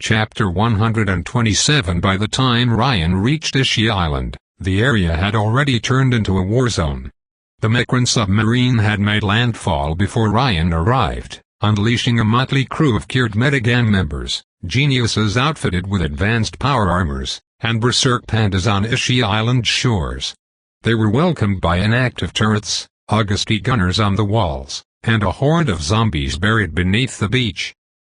Chapter 127. By the time Ryan reached Ishi Island, the area had already turned into a war zone. The Mecran submarine had made landfall before Ryan arrived, unleashing a motley crew of Kird gang members, geniuses outfitted with advanced power armors, and berserk pandas on Ishi Island shores. They were welcomed by inactive turrets, Augusty gunners on the walls, and a horde of zombies buried beneath the beach.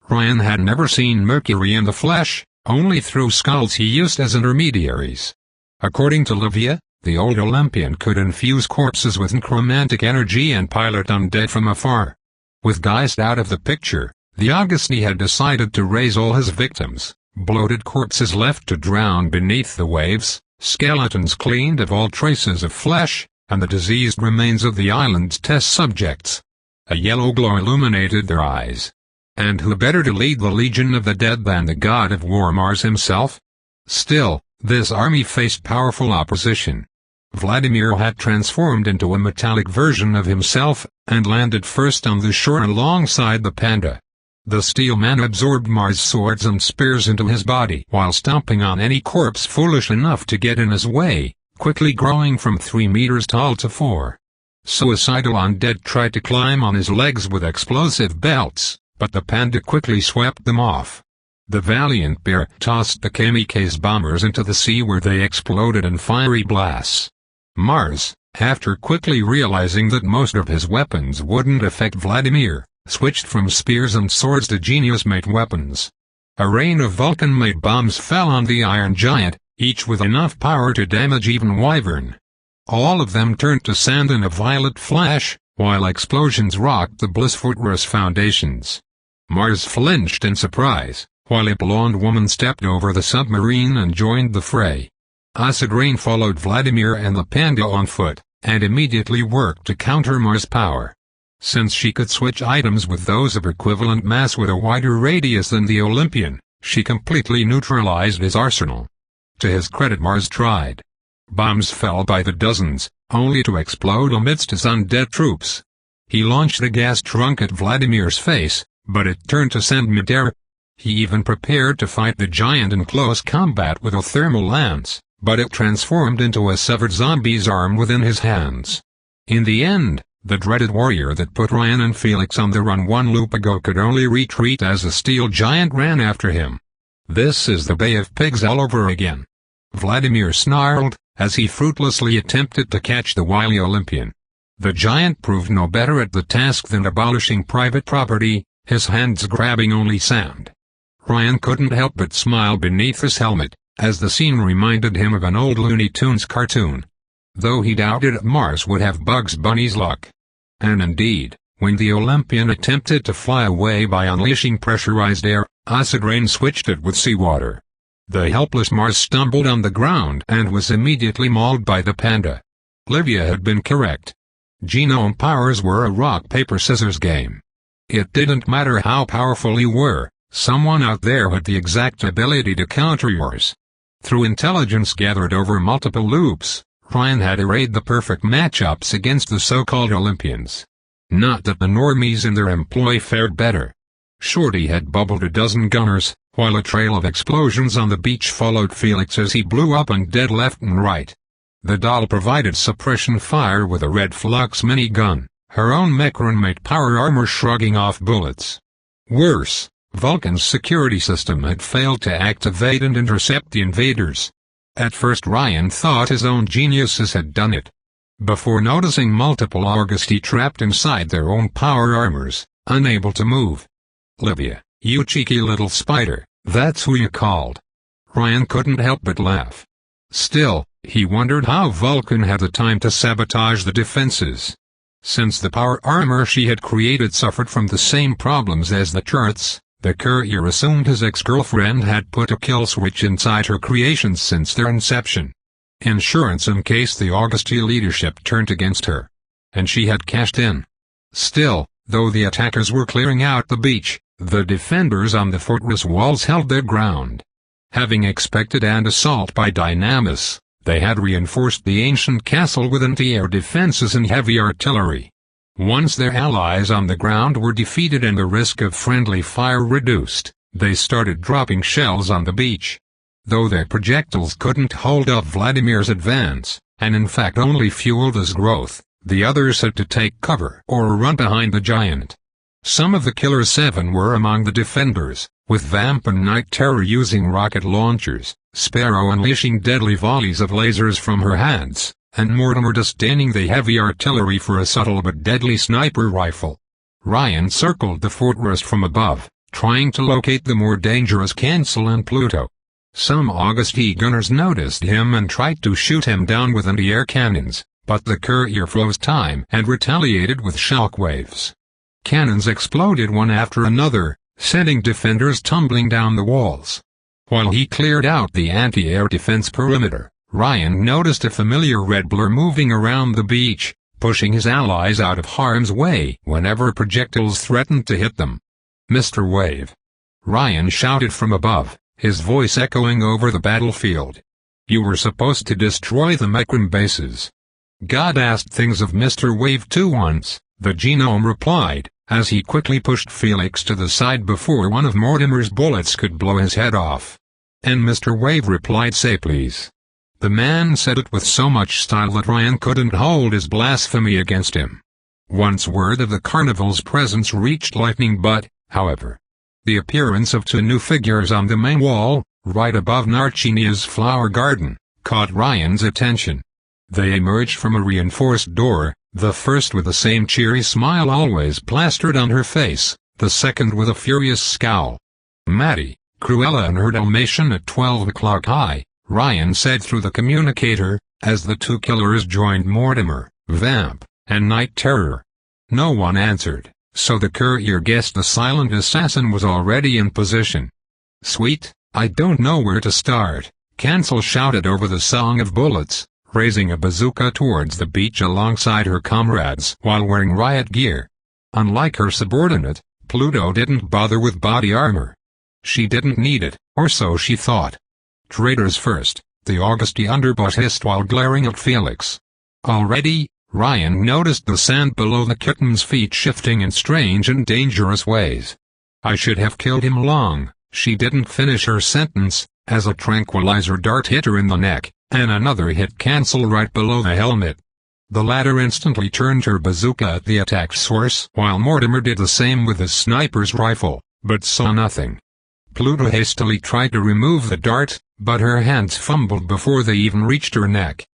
Ryan had never seen Mercury in the flesh, only through skulls he used as intermediaries. According to Livia, the old Olympian could infuse corpses with necromantic energy and pilot undead from afar. With Geist out of the picture, the Augusty had decided to raise all his victims, bloated corpses left to drown beneath the waves, skeletons cleaned of all traces of flesh, and the diseased remains of the island's test subjects. A yellow glow illuminated their eyes. And who better to lead the Legion of the Dead than the god of war Mars himself? Still, this army faced powerful opposition. Vladimir had transformed into a metallic version of himself, and landed first on the shore alongside the panda. The steel man absorbed Mars' swords and spears into his body while stomping on any corpse foolish enough to get in his way, quickly growing from 3 meters tall to 4. Suicidal undead tried to climb on his legs with explosive belts, but the panda quickly swept them off. The valiant bear tossed the kamikaze bombers into the sea where they exploded in fiery blasts. Mars, after quickly realizing that most of his weapons wouldn't affect Vladimir, switched from spears and swords to genius-made weapons. A rain of Vulcan-made bombs fell on the Iron Giant, each with enough power to damage even Wyvern. All of them turned to sand in a violet flash, while explosions rocked the Bliss Fortress foundations. Mars flinched in surprise, while a blonde woman stepped over the submarine and joined the fray. Acid Rain followed Vladimir and the panda on foot, and immediately worked to counter Mars' power. Since she could switch items with those of equivalent mass with a wider radius than the Olympian, she completely neutralized his arsenal. To his credit, Mars tried. Bombs fell by the dozens, only to explode amidst his undead troops. He launched a gas trunk at Vladimir's face, but it turned to send midair. He even prepared to fight the giant in close combat with a thermal lance, but it transformed into a severed zombie's arm within his hands. In the end, the dreaded warrior that put Ryan and Felix on the run one loop ago could only retreat as the steel giant ran after him. This is the Bay of Pigs all over again. Vladimir snarled, as he fruitlessly attempted to catch the wily Olympian. The giant proved no better at the task than abolishing private property, his hands grabbing only sand. Ryan couldn't help but smile beneath his helmet, as the scene reminded him of an old Looney Tunes cartoon. Though he doubted if Mars would have Bugs Bunny's luck. And indeed, when the Olympian attempted to fly away by unleashing pressurized air, Acid Rain switched it with seawater. The helpless Mars stumbled on the ground and was immediately mauled by the panda. Livia had been correct. Genome powers were a rock-paper-scissors game. It didn't matter how powerful you were, someone out there had the exact ability to counter yours. Through intelligence gathered over multiple loops, Ryan had arrayed the perfect matchups against the so-called Olympians. Not that the normies in their employ fared better. Shorty had bubbled a dozen gunners, while a trail of explosions on the beach followed Felix as he blew up undead left and right. The doll provided suppression fire with a red flux minigun, her own Mecran-made power armor shrugging off bullets. Worse, Vulcan's security system had failed to activate and intercept the invaders. At first Ryan thought his own geniuses had done it. Before noticing multiple Augusty trapped inside their own power armors, unable to move. Livia, you cheeky little spider, that's who you called. Ryan couldn't help but laugh. Still, he wondered how Vulcan had the time to sabotage the defenses. Since the power armor she had created suffered from the same problems as the turrets, the courier assumed his ex-girlfriend had put a kill switch inside her creations since their inception. Insurance in case the Augusty leadership turned against her. And she had cashed in. Still, though the attackers were clearing out the beach, the defenders on the fortress walls held their ground. Having expected an assault by Dynamis, they had reinforced the ancient castle with anti-air defenses and heavy artillery. Once their allies on the ground were defeated and the risk of friendly fire reduced, They started dropping shells on the beach. Though their projectiles couldn't hold up Vladimir's advance, and in fact only fueled his growth, the others had to take cover or run behind the giant. Some of the Killer 7 were among the defenders, with Vamp and Night Terror using rocket launchers, Sparrow unleashing deadly volleys of lasers from her hands, and Mortimer disdaining the heavy artillery for a subtle but deadly sniper rifle. Ryan circled the fortress from above, trying to locate the more dangerous Cancel and Pluto. Some August E gunners noticed him and tried to shoot him down with anti-air cannons, but the courier froze time and retaliated with shockwaves. Cannons exploded one after another, sending defenders tumbling down the walls. While he cleared out the anti-air defense perimeter, Ryan noticed a familiar red blur moving around the beach, pushing his allies out of harm's way whenever projectiles threatened to hit them. "Mr. Wave!" Ryan shouted from above, his voice echoing over the battlefield. "You were supposed to destroy the Maxime bases." "God asked things of Mr. Wave too once," the genome replied, as he quickly pushed Felix to the side before one of Mortimer's bullets could blow his head off. And Mr. Wave replied, "Say please." The man said it with so much style that Ryan couldn't hold his blasphemy against him. Once word of the carnival's presence reached Lightning Butt, however, the appearance of two new figures on the main wall, right above Narcinia's flower garden, caught Ryan's attention. They emerged from a reinforced door, the first with the same cheery smile always plastered on her face, the second with a furious scowl. "Maddie, Cruella and her Dalmatian at 12 o'clock high," Ryan said through the communicator, as the two killers joined Mortimer, Vamp, and Night Terror. No one answered, so the courier guessed the silent assassin was already in position. "Sweet, I don't know where to start," Cancel shouted over the song of bullets, raising a bazooka towards the beach alongside her comrades while wearing riot gear. Unlike her subordinate, Pluto didn't bother with body armor. She didn't need it, or so she thought. "Traitors first," the Augusty underboss hissed while glaring at Felix. Already, Ryan noticed the sand below the kitten's feet shifting in strange and dangerous ways. "I should have killed him long," she didn't finish her sentence, as a tranquilizer dart hit her in the neck, and another hit Cancel right below the helmet. The latter instantly turned her bazooka at the attack source while Mortimer did the same with his sniper's rifle, but saw nothing. Pluto hastily tried to remove the dart, but her hands fumbled before they even reached her neck.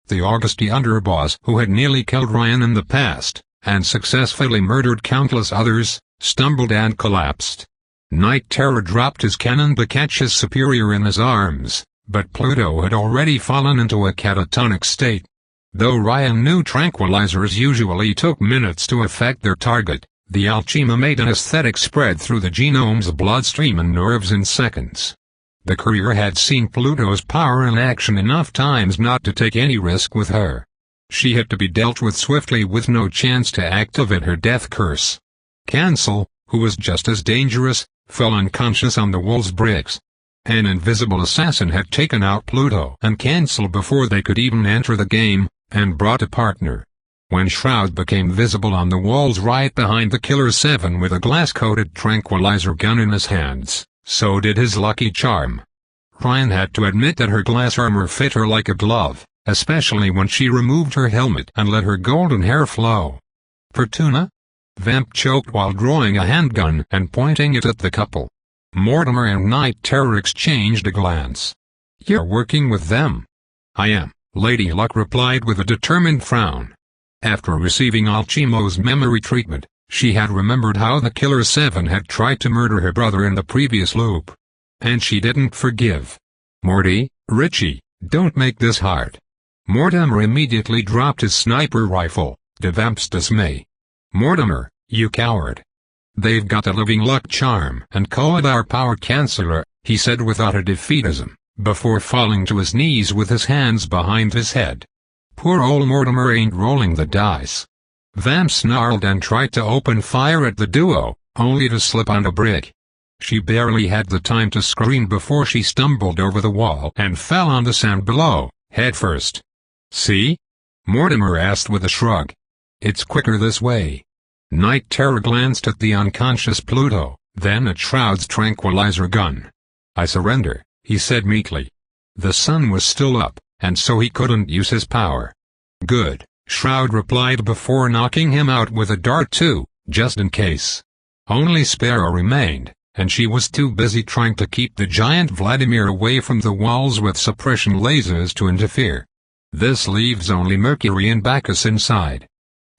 The Augusty underboss who had nearly killed Ryan in the past, and successfully murdered countless others, stumbled and collapsed. Night Terror dropped his cannon to catch his superior in his arms, but Pluto had already fallen into a catatonic state. Though Ryan knew tranquilizers usually took minutes to affect their target, the Alchema made an aesthetic spread through the genome's bloodstream and nerves in seconds. The courier had seen Pluto's power in action enough times not to take any risk with her. She had to be dealt with swiftly with no chance to activate her death curse. Cancel, who was just as dangerous, fell unconscious on the wall's bricks. An invisible assassin had taken out Pluto and Cancel before they could even enter the game, and brought a partner. When Shroud became visible on the walls right behind the Killer 7 with a glass-coated tranquilizer gun in his hands, so did his lucky charm. Ryan had to admit that her glass armor fit her like a glove, especially when she removed her helmet and let her golden hair flow. "Fortuna?" Vamp choked while drawing a handgun and pointing it at the couple. Mortimer and Night Terror exchanged a glance. "You're working with them?" "I am," Lady Luck replied with a determined frown. After receiving Alchemo's memory treatment, she had remembered how the Killer 7 had tried to murder her brother in the previous loop. And she didn't forgive. "Morty, Richie, don't make this hard." Mortimer immediately dropped his sniper rifle, to Vamp's dismay. "Mortimer, you coward. They've got a living luck charm and call it our power canceller," he said with utter defeatism, before falling to his knees with his hands behind his head. "Poor old Mortimer ain't rolling the dice." Vamp snarled and tried to open fire at the duo, only to slip on a brick. She barely had the time to scream before she stumbled over the wall and fell on the sand below, head first. "See?" Mortimer asked with a shrug. "It's quicker this way." Night Terror glanced at the unconscious Pluto, Then at Shroud's tranquilizer gun. "I surrender," he said meekly. The sun was still up, and so he couldn't use his power. "Good," Shroud replied before knocking him out with a dart too, just in case. Only Sparrow remained, and she was too busy trying to keep the giant Vladimir away from the walls with suppression lasers to interfere. "This leaves only Mercury and Bacchus inside."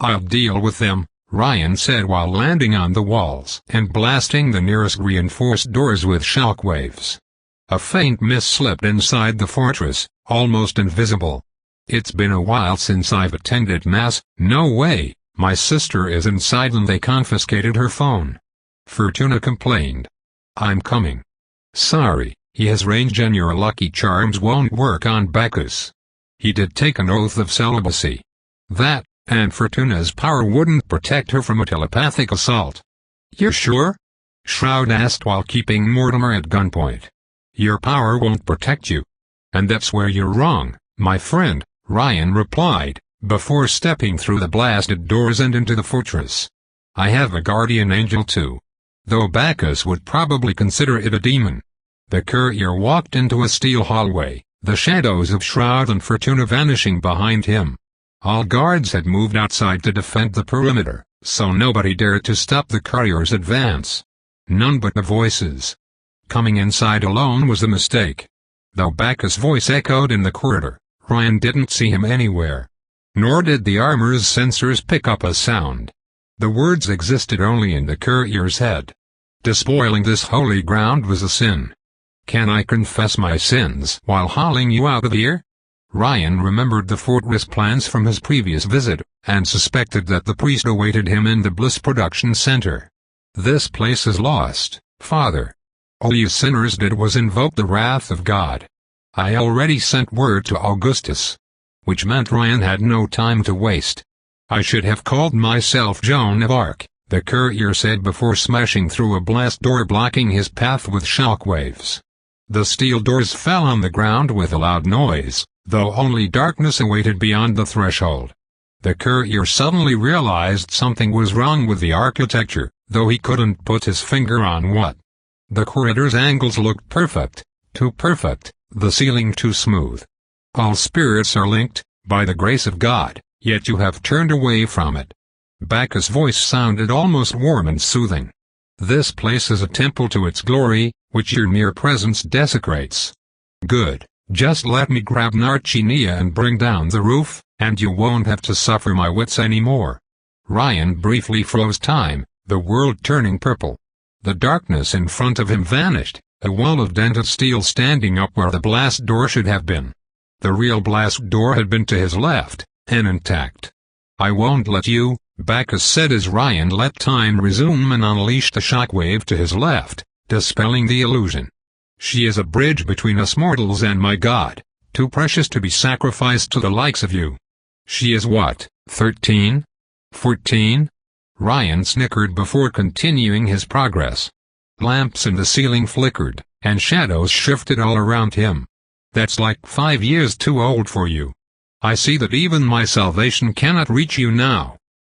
"I'll deal with them," Ryan said while landing on the walls and blasting the nearest reinforced doors with shockwaves. A faint mist slipped inside the fortress, almost invisible. "It's been a while since I've attended mass." "No way, my sister is inside and they confiscated her phone," Fortuna complained. "I'm coming." "Sorry, he has range and your lucky charms won't work on Bacchus. He did take an oath of celibacy." "That, and Fortuna's power wouldn't protect her from a telepathic assault." "You're sure?" Shroud asked while keeping Mortimer at gunpoint. "Your power won't protect you. And that's where you're wrong, my friend," Ryan replied, before stepping through the blasted doors and into the fortress. "I have a guardian angel too. Though Bacchus would probably consider it a demon." The courier walked into a steel hallway, the shadows of Shroud and Fortuna vanishing behind him. All guards had moved outside to defend the perimeter, so nobody dared to stop the courier's advance. None but the voices. Coming inside alone was a mistake. Though Bacchus' voice echoed in the corridor, Ryan didn't see him anywhere. Nor did the armor's sensors pick up a sound. The words existed only in the courier's head. "Despoiling this holy ground was a sin. Can I confess my sins while hauling you out of here?" Ryan remembered the fortress plans from his previous visit, and suspected that the priest awaited him in the Bliss Production Center. "This place is lost, Father. All you sinners did was invoke the wrath of God. I already sent word to Augustus." Which meant Ryan had no time to waste. "I should have called myself Joan of Arc," the courier said before smashing through a blast door blocking his path with shockwaves. The steel doors fell on the ground with a loud noise, though only darkness awaited beyond the threshold. The courier suddenly realized something was wrong with the architecture, though he couldn't put his finger on what. The corridor's angles looked perfect, too perfect, the ceiling too smooth. "All spirits are linked, by the grace of God, yet you have turned away from it." Bacchus' voice sounded almost warm and soothing. "This place is a temple to its glory, which your mere presence desecrates." "Good, just let me grab Narcinia and bring down the roof, and you won't have to suffer my wits anymore." Ryan briefly froze time, the world turning purple. The darkness in front of him vanished, a wall of dented steel standing up where the blast door should have been. The real blast door had been to his left, and intact. "I won't let you," Bacchus said as Ryan let time resume and unleashed a shockwave to his left, dispelling the illusion. "She is a bridge between us mortals and my God, too precious to be sacrificed to the likes of you." "She is what, 13? 14? Ryan snickered before continuing his progress. Lamps in the ceiling flickered, and shadows shifted all around him. "That's like 5 years too old for you. I see that even my salvation cannot reach you now."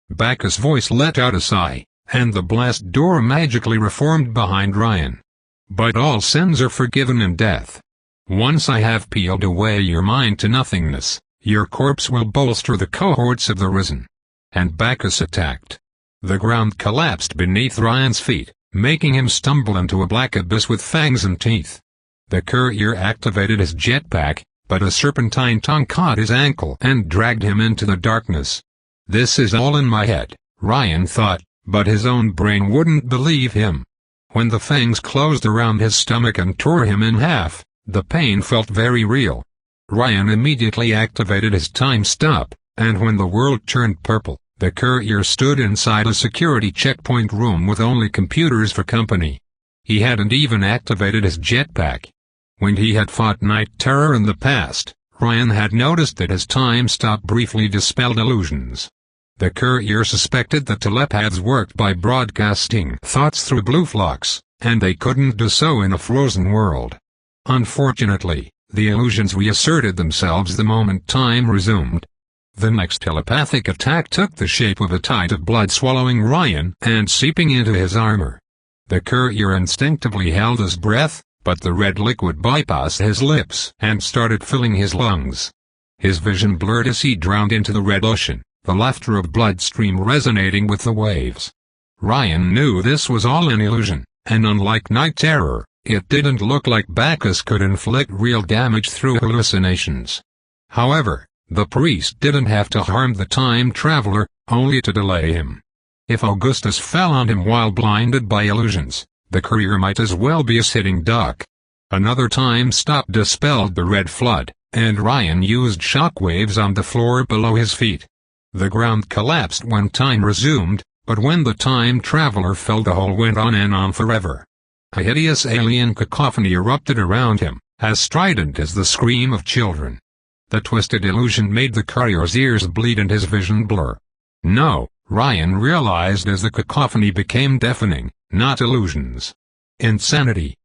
Bacchus' voice let out a sigh, and the blast door magically reformed behind Ryan. "But all sins are forgiven in death. Once I have peeled away your mind to nothingness, your corpse will bolster the cohorts of the risen." And Bacchus attacked. The ground collapsed beneath Ryan's feet, making him stumble into a black abyss with fangs and teeth. The courier activated his jetpack, but a serpentine tongue caught his ankle and dragged him into the darkness. "This is all in my head," Ryan thought, but his own brain wouldn't believe him. When the fangs closed around his stomach and tore him in half, the pain felt very real. Ryan immediately activated his time stop, and when the world turned purple, the courier stood inside a security checkpoint room with only computers for company. He hadn't even activated his jetpack. When he had fought Night Terror in the past, Ryan had noticed that his time stop briefly dispelled illusions. The courier suspected that telepaths worked by broadcasting thoughts through blue flux, and they couldn't do so in a frozen world. Unfortunately, the illusions reasserted themselves the moment time resumed. The next telepathic attack took the shape of a tide of blood swallowing Ryan and seeping into his armor. The courier instinctively held his breath, but the red liquid bypassed his lips and started filling his lungs. His vision blurred as he drowned into the red ocean, the laughter of bloodstream resonating with the waves. Ryan knew this was all an illusion, and unlike night terror, it didn't look like Bacchus could inflict real damage through hallucinations. However, the priest didn't have to harm the time traveler, only to delay him. If Augustus fell on him while blinded by illusions, the courier might as well be a sitting duck. Another time stop dispelled the red flood, and Ryan used shockwaves on the floor below his feet. The ground collapsed when time resumed, but when the time traveler fell, the whole went on and on forever. A hideous alien cacophony erupted around him, as strident as the scream of children. The twisted illusion made the courier's ears bleed and his vision blur. No, Ryan realized as the cacophony became deafening, not illusions. Insanity.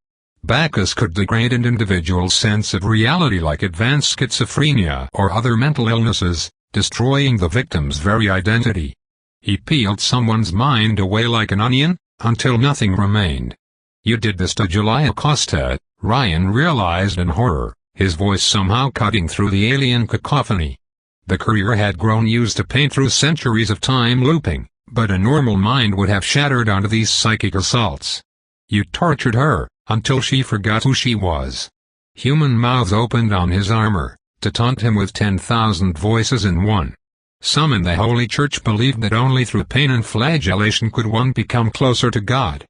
Bacchus could degrade an individual's sense of reality like advanced schizophrenia or other mental illnesses, destroying the victim's very identity. He peeled someone's mind away like an onion, until nothing remained. You did this to Julia Costa, Ryan realized in horror, his voice somehow cutting through the alien cacophony. The courier had grown used to pain through centuries of time looping, but a normal mind would have shattered under these psychic assaults. You tortured her, until she forgot who she was. Human mouths opened on his armor, to taunt him with 10,000 voices in one. Some in the Holy Church believed that only through pain and flagellation could one become closer to God.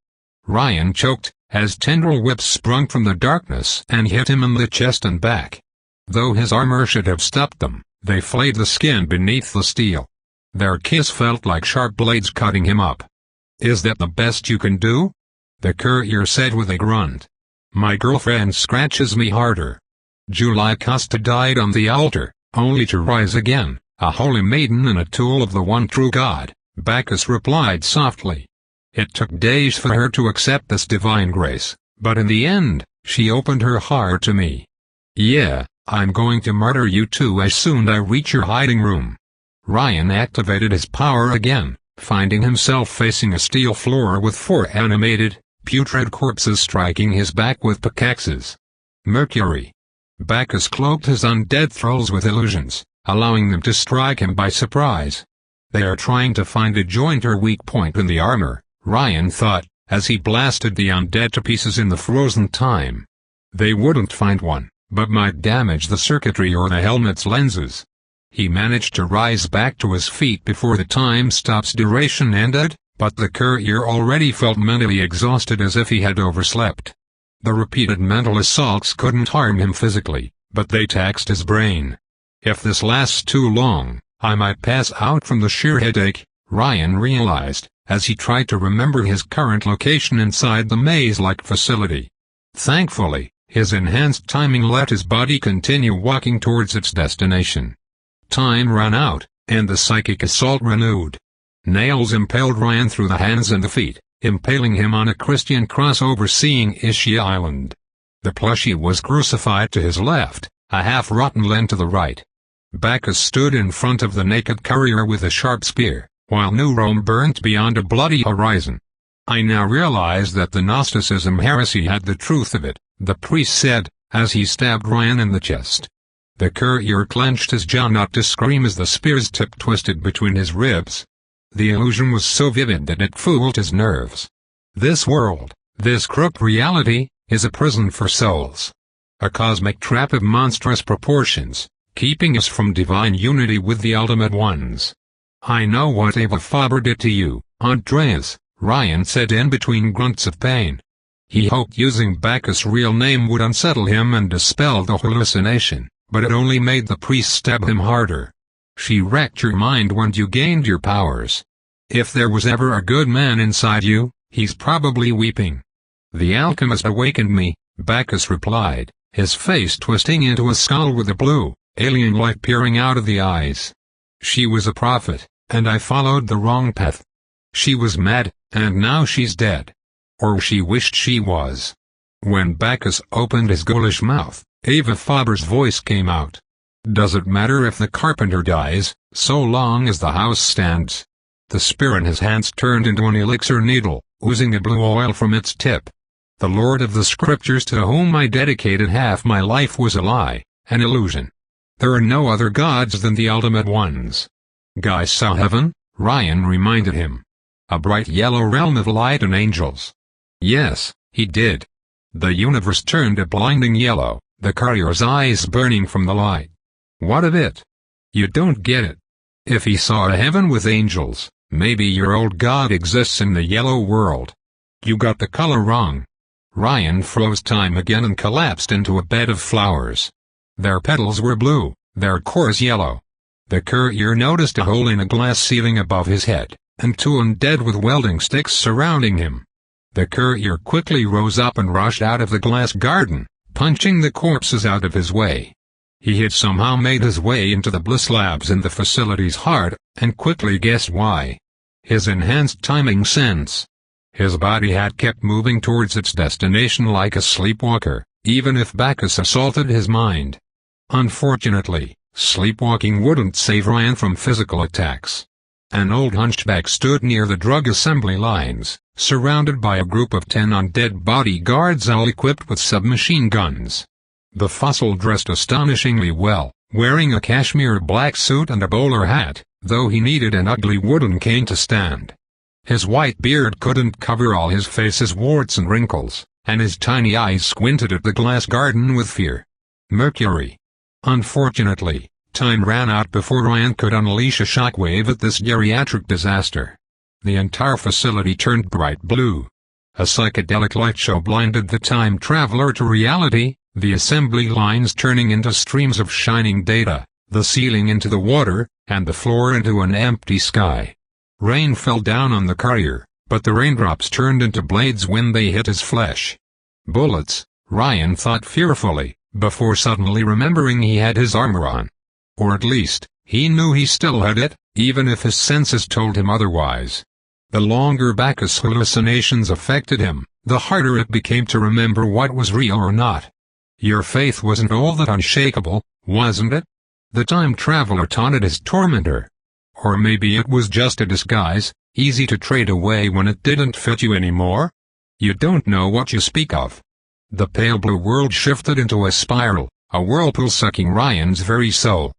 Ryan choked, as tendril whips sprung from the darkness and hit him in the chest and back. Though his armor should have stopped them, they flayed the skin beneath the steel. Their kiss felt like sharp blades cutting him up. "Is that the best you can do?" the courier said with a grunt. "My girlfriend scratches me harder." Julia Costa died on the altar, only to rise again, a holy maiden and a tool of the one true God, Bacchus replied softly. It took days for her to accept this divine grace, but in the end, she opened her heart to me. "Yeah, I'm going to murder you too as soon as I reach your hiding room." Ryan activated his power again, finding himself facing a steel floor with 4 animated, putrid corpses striking his back with pickaxes. Mercury. Bacchus cloaked his undead thralls with illusions, allowing them to strike him by surprise. They are trying to find a joint or weak point in the armor, Ryan thought, as he blasted the undead to pieces in the frozen time. They wouldn't find one, but might damage the circuitry or the helmet's lenses. He managed to rise back to his feet before the time stop's duration ended, but the courier already felt mentally exhausted as if he had overslept. The repeated mental assaults couldn't harm him physically, but they taxed his brain. If this lasts too long, I might pass out from the sheer headache, Ryan realized, as he tried to remember his current location inside the maze-like facility. Thankfully, his enhanced timing let his body continue walking towards its destination. Time ran out, and the psychic assault renewed. Nails impaled Ryan through the hands and the feet, impaling him on a Christian cross overseeing Ischia Island. The plushie was crucified to his left, a half-rotten Len to the right. Bacchus stood in front of the naked courier with a sharp spear, while New Rome burnt beyond a bloody horizon. I now realize that the Gnosticism heresy had the truth of it, the priest said, as he stabbed Ryan in the chest. The courier clenched his jaw not to scream as the spear's tip twisted between his ribs. The illusion was so vivid that it fooled his nerves. This world, this crooked reality, is a prison for souls. A cosmic trap of monstrous proportions, keeping us from divine unity with the ultimate ones. I know what Eva Faber did to you, Andreas, Ryan said in between grunts of pain. He hoped using Bacchus' real name would unsettle him and dispel the hallucination, but it only made the priest stab him harder. She wrecked your mind when you gained your powers. If there was ever a good man inside you, he's probably weeping. The alchemist awakened me, Bacchus replied, his face twisting into a skull with a blue, alien light peering out of the eyes. She was a prophet, and I followed the wrong path. She was mad, and now she's dead. Or she wished she was. When Bacchus opened his ghoulish mouth, Eva Faber's voice came out. Does it matter if the carpenter dies, so long as the house stands? The spear in his hands turned into an elixir needle, oozing a blue oil from its tip. The Lord of the Scriptures to whom I dedicated half my life was a lie, an illusion. There are no other gods than the ultimate ones. Guy saw heaven, Ryan reminded him. A bright yellow realm of light and angels. Yes, he did. The universe turned a blinding yellow, the courier's eyes burning from the light. What of it? You don't get it. If he saw a heaven with angels, maybe your old god exists in the yellow world. You got the color wrong. Ryan froze time again and collapsed into a bed of flowers. Their petals were blue, their cores yellow. The courier noticed a hole in a glass ceiling above his head, and two undead with welding sticks surrounding him. The courier quickly rose up and rushed out of the glass garden, punching the corpses out of his way. He had somehow made his way into the Bliss Labs in the facility's heart, and quickly guessed why. His enhanced timing sense. His body had kept moving towards its destination like a sleepwalker, even if Bacchus assaulted his mind. Unfortunately, sleepwalking wouldn't save Ryan from physical attacks. An old hunchback stood near the drug assembly lines, surrounded by a group of 10 undead bodyguards all equipped with submachine guns. The fossil dressed astonishingly well, wearing a cashmere black suit and a bowler hat, though he needed an ugly wooden cane to stand. His white beard couldn't cover all his face's warts and wrinkles, and his tiny eyes squinted at the glass garden with fear. Mercury. Unfortunately, time ran out before Ryan could unleash a shockwave at this geriatric disaster. The entire facility turned bright blue. A psychedelic light show blinded the time traveler to reality, the assembly lines turning into streams of shining data, the ceiling into the water, and the floor into an empty sky. Rain fell down on the courier, but the raindrops turned into blades when they hit his flesh. Bullets, Ryan thought fearfully, before suddenly remembering he had his armor on. Or at least, he knew he still had it, even if his senses told him otherwise. The longer Bacchus' hallucinations affected him, the harder it became to remember what was real or not. Your faith wasn't all that unshakable, wasn't it? The time traveler taunted his tormentor. Or maybe it was just a disguise, easy to trade away when it didn't fit you anymore? You don't know what you speak of. The pale blue world shifted into a spiral, a whirlpool sucking Ryan's very soul.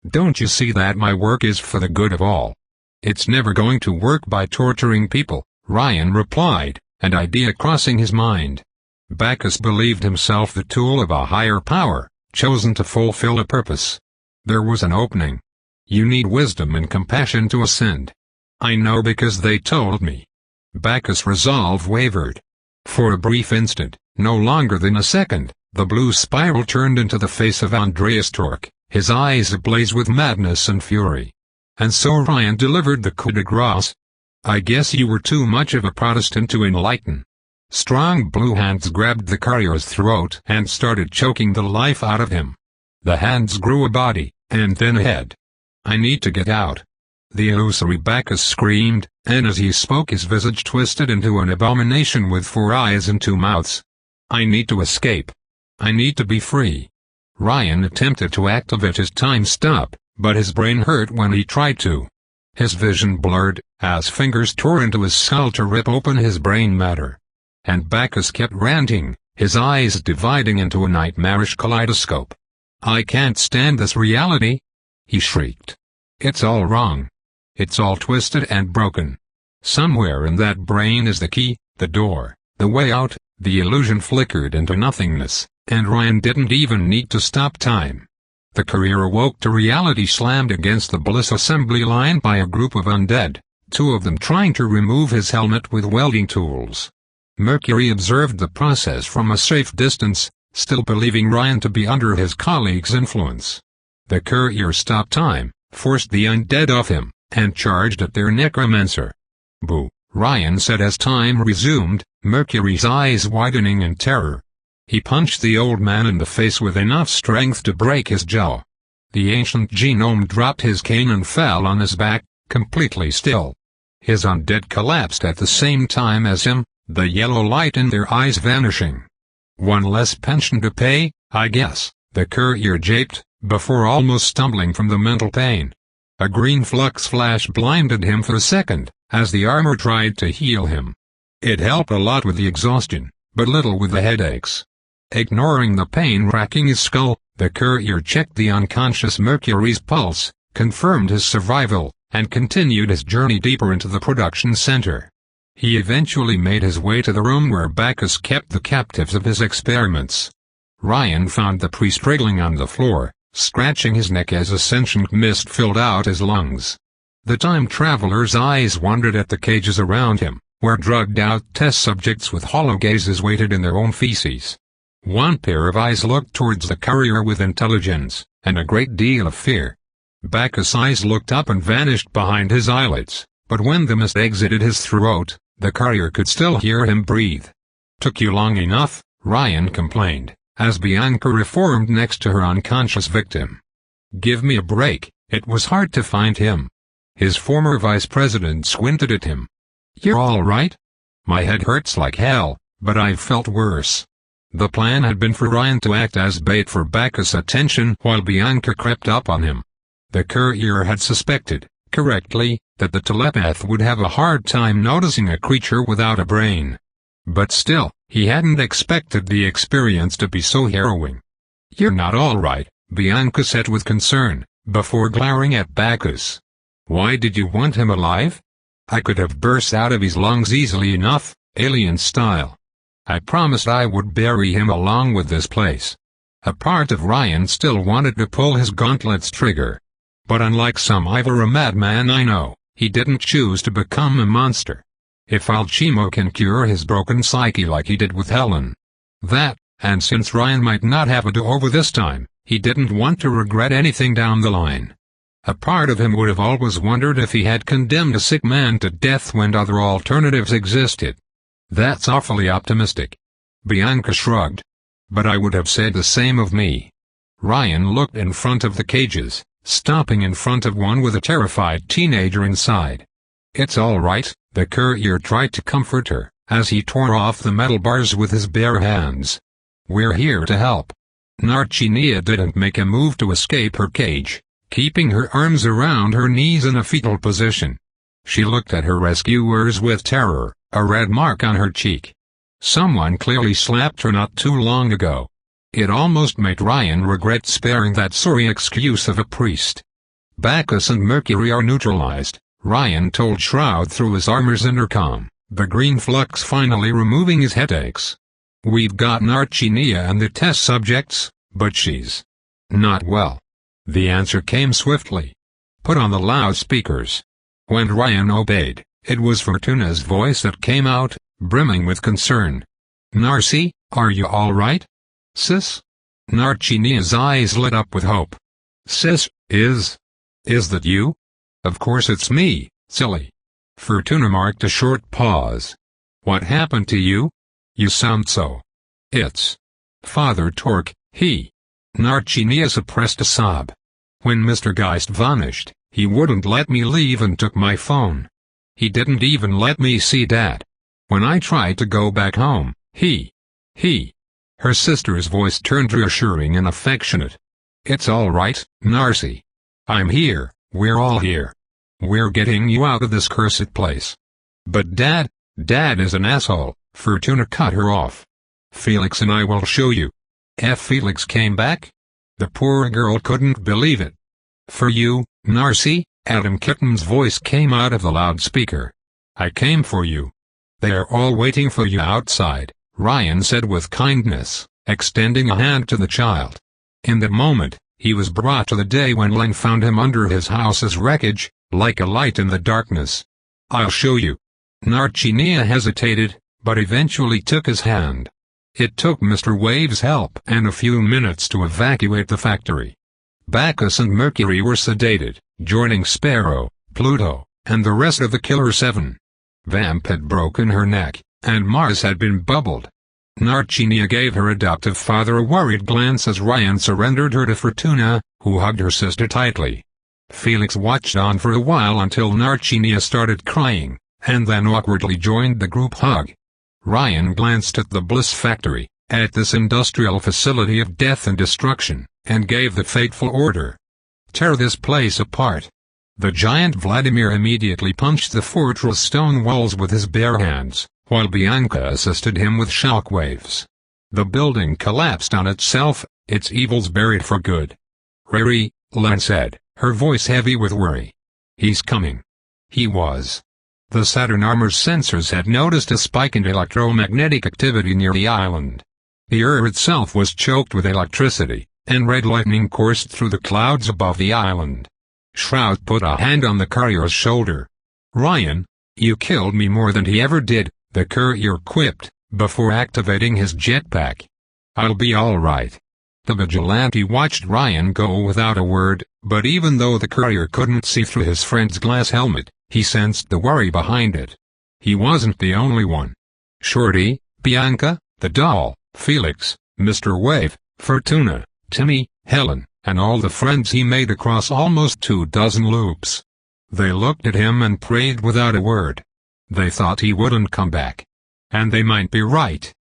Don't you see that my work is for the good of all? It's never going to work by torturing people, Ryan replied, an idea crossing his mind. Bacchus believed himself the tool of a higher power, chosen to fulfill a purpose. There was an opening. You need wisdom and compassion to ascend. I know because they told me. Bacchus' resolve wavered. For a brief instant, no longer than a second, the blue spiral turned into the face of Andreas Torque, his eyes ablaze with madness and fury. And so Ryan delivered the coup de grace. I guess you were too much of a Protestant to enlighten. Strong blue hands grabbed the courier's throat and started choking the life out of him. The hands grew a body, and then a head. I need to get out. The illusory Bacchus screamed, and as he spoke his visage twisted into an abomination with 4 eyes and 2 mouths. I need to escape. I need to be free. Ryan attempted to activate his time stop, but his brain hurt when he tried to. His vision blurred, as fingers tore into his skull to rip open his brain matter. And Bacchus kept ranting, his eyes dividing into a nightmarish kaleidoscope. I can't stand this reality, he shrieked. It's all wrong. It's all twisted and broken. Somewhere in that brain is the key, the door, the way out. The illusion flickered into nothingness, and Ryan didn't even need to stop time. The courier awoke to reality slammed against the Bliss assembly line by a group of undead, 2 of them trying to remove his helmet with welding tools. Mercury observed the process from a safe distance, still believing Ryan to be under his colleague's influence. The courier stopped time, forced the undead off him, and charged at their necromancer. Boo, Ryan said as time resumed, Mercury's eyes widening in terror. He punched the old man in the face with enough strength to break his jaw. The ancient genome dropped his cane and fell on his back, completely still. His undead collapsed at the same time as him, the yellow light in their eyes vanishing. One less pension to pay, I guess, the courier japed, before almost stumbling from the mental pain. A green flux flash blinded him for a second, as the armor tried to heal him. It helped a lot with the exhaustion, but little with the headaches. Ignoring the pain racking his skull, the courier checked the unconscious Mercury's pulse, confirmed his survival, and continued his journey deeper into the production center. He eventually made his way to the room where Bacchus kept the captives of his experiments. Ryan found the priest wriggling on the floor, scratching his neck as a sentient mist filled out his lungs. The time traveler's eyes wandered at the cages around him, where drugged-out test subjects with hollow gazes waited in their own feces. One pair of eyes looked towards the courier with intelligence, and a great deal of fear. Bacchus' eyes looked up and vanished behind his eyelids, but when the mist exited his throat, the courier could still hear him breathe. "Took you long enough," Ryan complained, as Bianca reformed next to her unconscious victim. "Give me a break, it was hard to find him." His former vice president squinted at him. "You're all right?" "My head hurts like hell, but I've felt worse." The plan had been for Ryan to act as bait for Bacchus' attention while Bianca crept up on him. The courier had suspected, correctly, that the telepath would have a hard time noticing a creature without a brain. But still, he hadn't expected the experience to be so harrowing. "You're not all right," Bianca said with concern, before glaring at Bacchus. "Why did you want him alive?" "I could have burst out of his lungs easily enough, alien style. I promised I would bury him along with this place." A part of Ryan still wanted to pull his gauntlet's trigger. But unlike some Ivor a madman I know, he didn't choose to become a monster. If Alchemo can cure his broken psyche like he did with Helen. That, and since Ryan might not have a do-over this time, he didn't want to regret anything down the line. A part of him would have always wondered if he had condemned a sick man to death when other alternatives existed. "That's awfully optimistic." Bianca shrugged. "But I would have said the same of me." Ryan looked in front of the cages, stopping in front of one with a terrified teenager inside. "It's all right," the courier tried to comfort her, as he tore off the metal bars with his bare hands. "We're here to help." Narcinia didn't make a move to escape her cage, keeping her arms around her knees in a fetal position. She looked at her rescuers with terror, a red mark on her cheek. Someone clearly slapped her not too long ago. It almost made Ryan regret sparing that sorry excuse of a priest. "Bacchus and Mercury are neutralized," Ryan told Shroud through his armor's intercom, the green flux finally removing his headaches. "We've got Narcinia and the test subjects, but she's not well." The answer came swiftly. "Put on the loudspeakers." When Ryan obeyed, it was Fortuna's voice that came out, brimming with concern. "Narcy, are you all right? Sis?" Narcinia's eyes lit up with hope. "Sis, is that you?" "Of course it's me, silly." Fortuna marked a short pause. "What happened to you? You sound so. It's Father Torque, he." Narcinia suppressed a sob. "When Mr. Geist vanished, he wouldn't let me leave and took my phone. He didn't even let me see Dad. When I tried to go back home, he. Her sister's voice turned reassuring and affectionate. "It's all right, Narcy. I'm here, we're all here. We're getting you out of this cursed place." "But Dad is an asshole," Fortuna cut her off. "Felix and I will show you." Felix came back? The poor girl couldn't believe it. "For you, Narcy?" Adam Kitten's voice came out of the loudspeaker. "I came for you. They're all waiting for you outside," Ryan said with kindness, extending a hand to the child. In that moment, he was brought to the day when Len found him under his house's wreckage, like a light in the darkness. "I'll show you." Narcinia hesitated, but eventually took his hand. It took Mr. Wave's help and a few minutes to evacuate the factory. Bacchus and Mercury were sedated, joining Sparrow, Pluto, and the rest of the Killer Seven. Vamp had broken her neck, and Mars had been bubbled. Narcinia gave her adoptive father a worried glance as Ryan surrendered her to Fortuna, who hugged her sister tightly. Felix watched on for a while until Narcinia started crying, and then awkwardly joined the group hug. Ryan glanced at the Bliss factory, at this industrial facility of death and destruction, and gave the fateful order. "Tear this place apart." The giant Vladimir immediately punched the fortress stone walls with his bare hands, while Bianca assisted him with shockwaves. The building collapsed on itself, its evils buried for good. "Rary," Len said, her voice heavy with worry. "He's coming." He was. The Saturn armor's sensors had noticed a spike in electromagnetic activity near the island. The air itself was choked with electricity, and red lightning coursed through the clouds above the island. Shroud put a hand on the courier's shoulder. "Ryan, you killed me more than he ever did," the courier quipped, before activating his jetpack. "I'll be all right." The vigilante watched Ryan go without a word, but even though the courier couldn't see through his friend's glass helmet, he sensed the worry behind it. He wasn't the only one. Shorty, Bianca, the doll, Felix, Mr. Wave, Fortuna, Timmy, Helen, and all the friends he made across almost 24 loops. They looked at him and prayed without a word. They thought he wouldn't come back. And they might be right.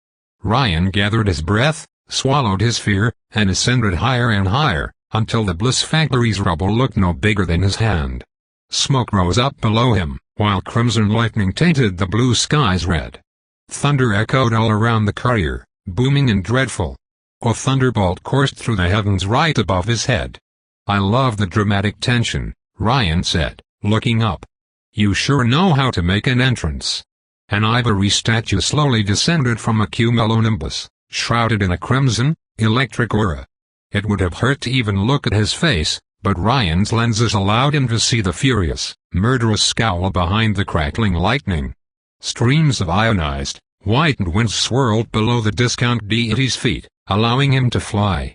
Ryan gathered his breath, swallowed his fear, and ascended higher and higher, until the Bliss Factory's rubble looked no bigger than his hand. Smoke rose up below him, while crimson lightning tinted the blue skies red. Thunder echoed all around the courier, booming and dreadful. A thunderbolt coursed through the heavens right above his head. "I love the dramatic tension," Ryan said, looking up. "You sure know how to make an entrance." An ivory statue slowly descended from a cumulonimbus, shrouded in a crimson, electric aura. It would have hurt to even look at his face, but Ryan's lenses allowed him to see the furious, murderous scowl behind the crackling lightning. Streams of ionized, whitened winds swirled below the discount deity's feet, allowing him to fly.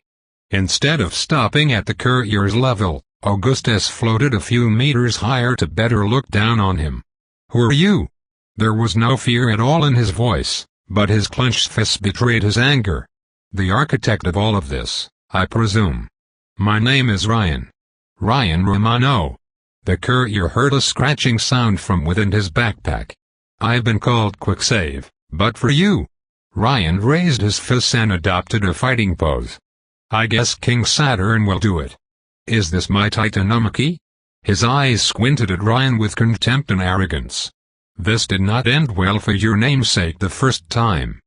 Instead of stopping at the courier's level, Augustus floated a few meters higher to better look down on him. "Who are you?" There was no fear at all in his voice, but his clenched fists betrayed his anger. "The architect of all of this, I presume." "My name is Ryan. Ryan Romano." The courier heard a scratching sound from within his backpack. "I've been called Quicksave, but for you." Ryan raised his fists and adopted a fighting pose. "I guess King Saturn will do it. Is this my titanomachy?" His eyes squinted at Ryan with contempt and arrogance. "This did not end well for your namesake the first time.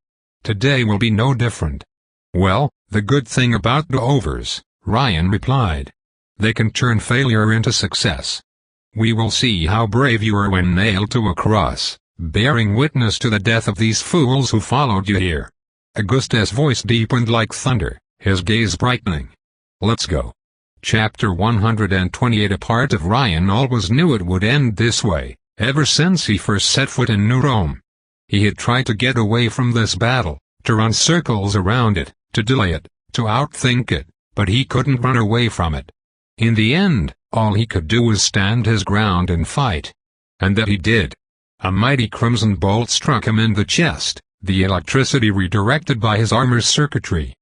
Today will be no different." "Well, the good thing about do-overs," Ryan replied. "They can turn failure into success. We will see how brave you are when nailed to a cross, bearing witness to the death of these fools who followed you here." Augustus' voice deepened like thunder, his gaze brightening. "Let's go." Chapter 128. A part of Ryan always knew it would end this way, ever since he first set foot in New Rome. He had tried to get away from this battle, to run circles around it, to delay it, to outthink it, but he couldn't run away from it. In the end, all he could do was stand his ground and fight. And that he did. A mighty crimson bolt struck him in the chest, the electricity redirected by his armor's circuitry.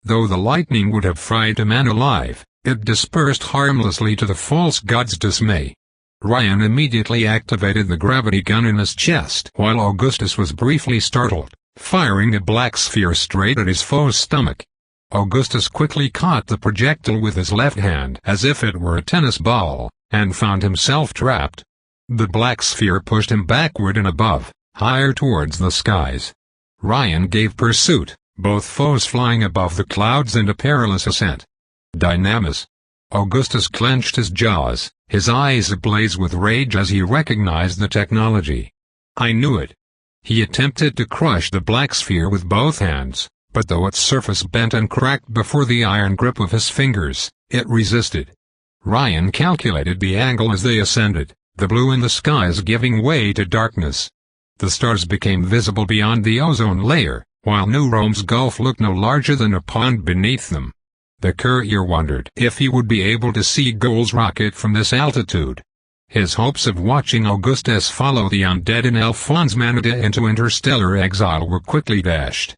Though the lightning would have fried a man alive, it dispersed harmlessly to the false god's dismay. Ryan immediately activated the gravity gun in his chest while Augustus was briefly startled, firing a black sphere straight at his foe's stomach. Augustus quickly caught the projectile with his left hand as if it were a tennis ball, and found himself trapped. The black sphere pushed him backward and above, higher towards the skies. Ryan gave pursuit, both foes flying above the clouds in a perilous ascent. Dynamis. Augustus clenched his jaws, his eyes ablaze with rage as he recognized the technology. "I knew it." He attempted to crush the black sphere with both hands, but though its surface bent and cracked before the iron grip of his fingers, it resisted. Ryan calculated the angle as they ascended, the blue in the skies giving way to darkness. The stars became visible beyond the ozone layer, while New Rome's gulf looked no larger than a pond beneath them. The courier wondered if he would be able to see Goal's rocket from this altitude. His hopes of watching Augustus follow the undead in Alphonse Manada into interstellar exile were quickly dashed.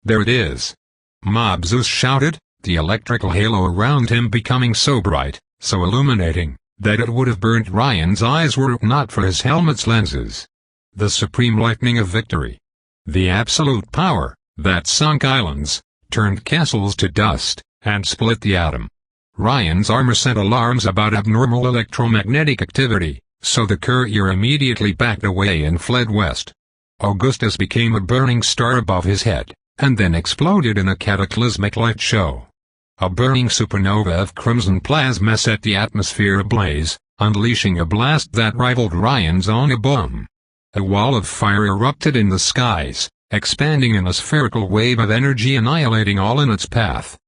"There it is!" Mob Zeus shouted, the electrical halo around him becoming so bright, so illuminating, that it would have burnt Ryan's eyes were it not for his helmet's lenses. The supreme lightning of victory. The absolute power, that sunk islands, turned castles to dust, and split the atom. Ryan's armor sent alarms about abnormal electromagnetic activity, so the courier immediately backed away and fled west. Augustus became a burning star above his head, and then exploded in a cataclysmic light show. A burning supernova of crimson plasma set the atmosphere ablaze, unleashing a blast that rivaled Ryan's own bomb. A wall of fire erupted in the skies, expanding in a spherical wave of energy, annihilating all in its path.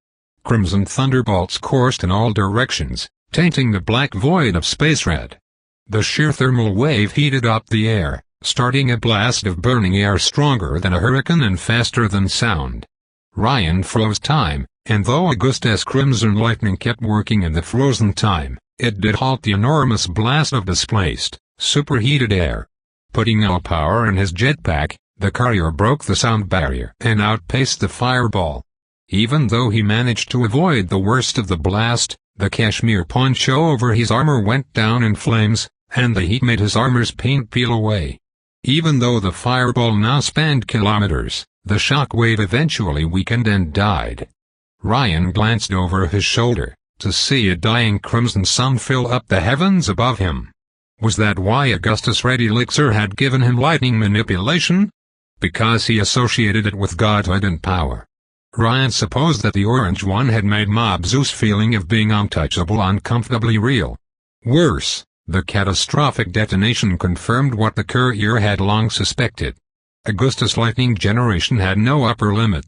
Crimson thunderbolts coursed in all directions, tainting the black void of space red. The sheer thermal wave heated up the air, starting a blast of burning air stronger than a hurricane and faster than sound. Ryan froze time, and though Augustus' crimson lightning kept working in the frozen time, it did halt the enormous blast of displaced, superheated air. Putting all power in his jetpack, the courier broke the sound barrier and outpaced the fireball. Even though he managed to avoid the worst of the blast, the cashmere poncho over his armor went down in flames, and the heat made his armor's paint peel away. Even though the fireball now spanned kilometers, the shock wave eventually weakened and died. Ryan glanced over his shoulder, to see a dying crimson sun fill up the heavens above him. Was that why Augustus' red elixir had given him lightning manipulation? Because he associated it with godhood and power. Ryan supposed that the orange one had made Mob Zeus' feeling of being untouchable uncomfortably real. Worse, the catastrophic detonation confirmed what the courier had long suspected. Augustus' lightning generation had no upper limit.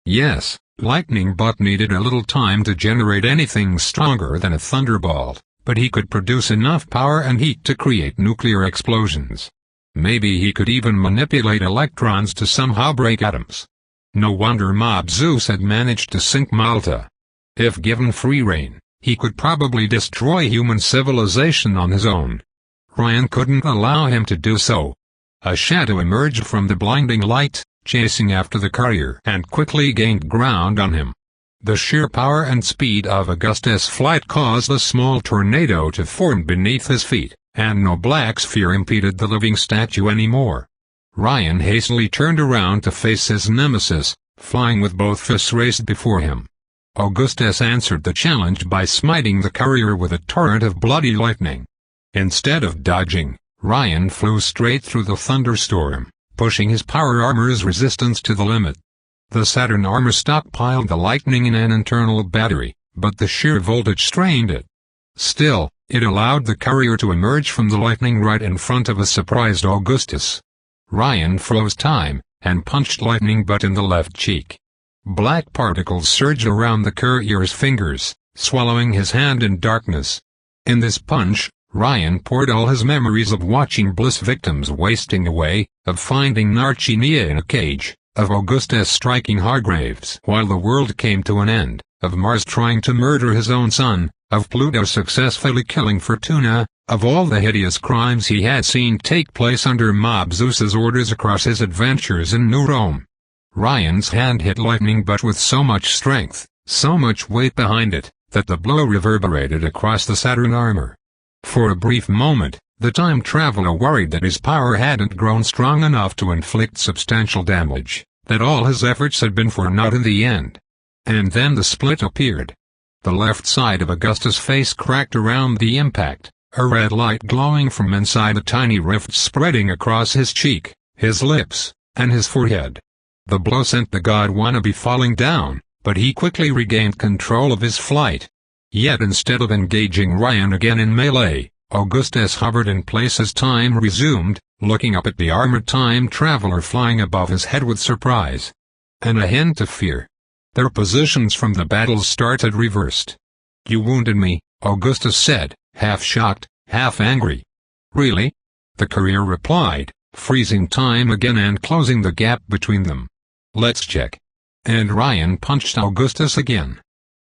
Yes, lightning but needed a little time to generate anything stronger than a thunderbolt, but he could produce enough power and heat to create nuclear explosions. Maybe he could even manipulate electrons to somehow break atoms. No wonder Mob Zeus had managed to sink Malta. If given free rein, he could probably destroy human civilization on his own. Ryan couldn't allow him to do so. A shadow emerged from the blinding light, chasing after the courier, and quickly gained ground on him. The sheer power and speed of Augustus' flight caused a small tornado to form beneath his feet, and no black sphere impeded the living statue anymore. Ryan hastily turned around to face his nemesis, flying with both fists raised before him. Augustus answered the challenge by smiting the courier with a torrent of bloody lightning. Instead of dodging, Ryan flew straight through the thunderstorm, pushing his power armor's resistance to the limit. The Saturn armor stockpiled the lightning in an internal battery, but the sheer voltage strained it. Still, it allowed the courier to emerge from the lightning right in front of a surprised Augustus. Ryan froze time, and punched lightning but in the left cheek. Black particles surged around the courier's fingers, swallowing his hand in darkness. In this punch, Ryan poured all his memories of watching Bliss victims wasting away, of finding Narcinia in a cage, of Augustus striking Hargraves while the world came to an end, of Mars trying to murder his own son, of Pluto successfully killing Fortuna, of all the hideous crimes he had seen take place under Mob Zeus's orders across his adventures in New Rome. Ryan's hand hit lightning but with so much strength, so much weight behind it, that the blow reverberated across the Saturn armor. For a brief moment, the time traveler worried that his power hadn't grown strong enough to inflict substantial damage, that all his efforts had been for naught in the end. And then the split appeared. The left side of Augustus' face cracked around the impact, a red light glowing from inside a tiny rift spreading across his cheek, his lips, and his forehead. The blow sent the god wannabe falling down, but he quickly regained control of his flight. Yet instead of engaging Ryan again in melee, Augustus hovered in place as time resumed, looking up at the armored time traveler flying above his head with surprise and a hint of fear. Their positions from the battle's start had reversed. "You wounded me," Augustus said, half shocked, half angry. "Really?" the courier replied, freezing time again and closing the gap between them. "Let's check." And Ryan punched Augustus again.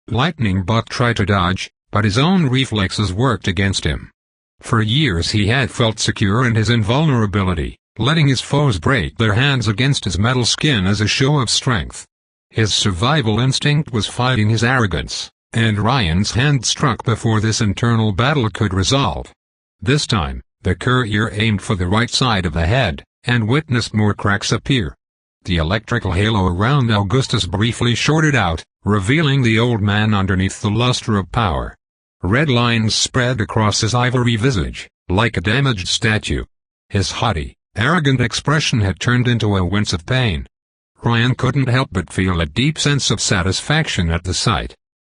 Lightning Buck tried to dodge, but his own reflexes worked against him. For years he had felt secure in his invulnerability, letting his foes break their hands against his metal skin as a show of strength. His survival instinct was fighting his arrogance, and Ryan's hand struck before this internal battle could resolve. This time, the courier aimed for the right side of the head, and witnessed more cracks appear. The electrical halo around Augustus briefly shorted out, revealing the old man underneath the luster of power. Red lines spread across his ivory visage, like a damaged statue. His haughty, arrogant expression had turned into a wince of pain. Ryan couldn't help but feel a deep sense of satisfaction at the sight.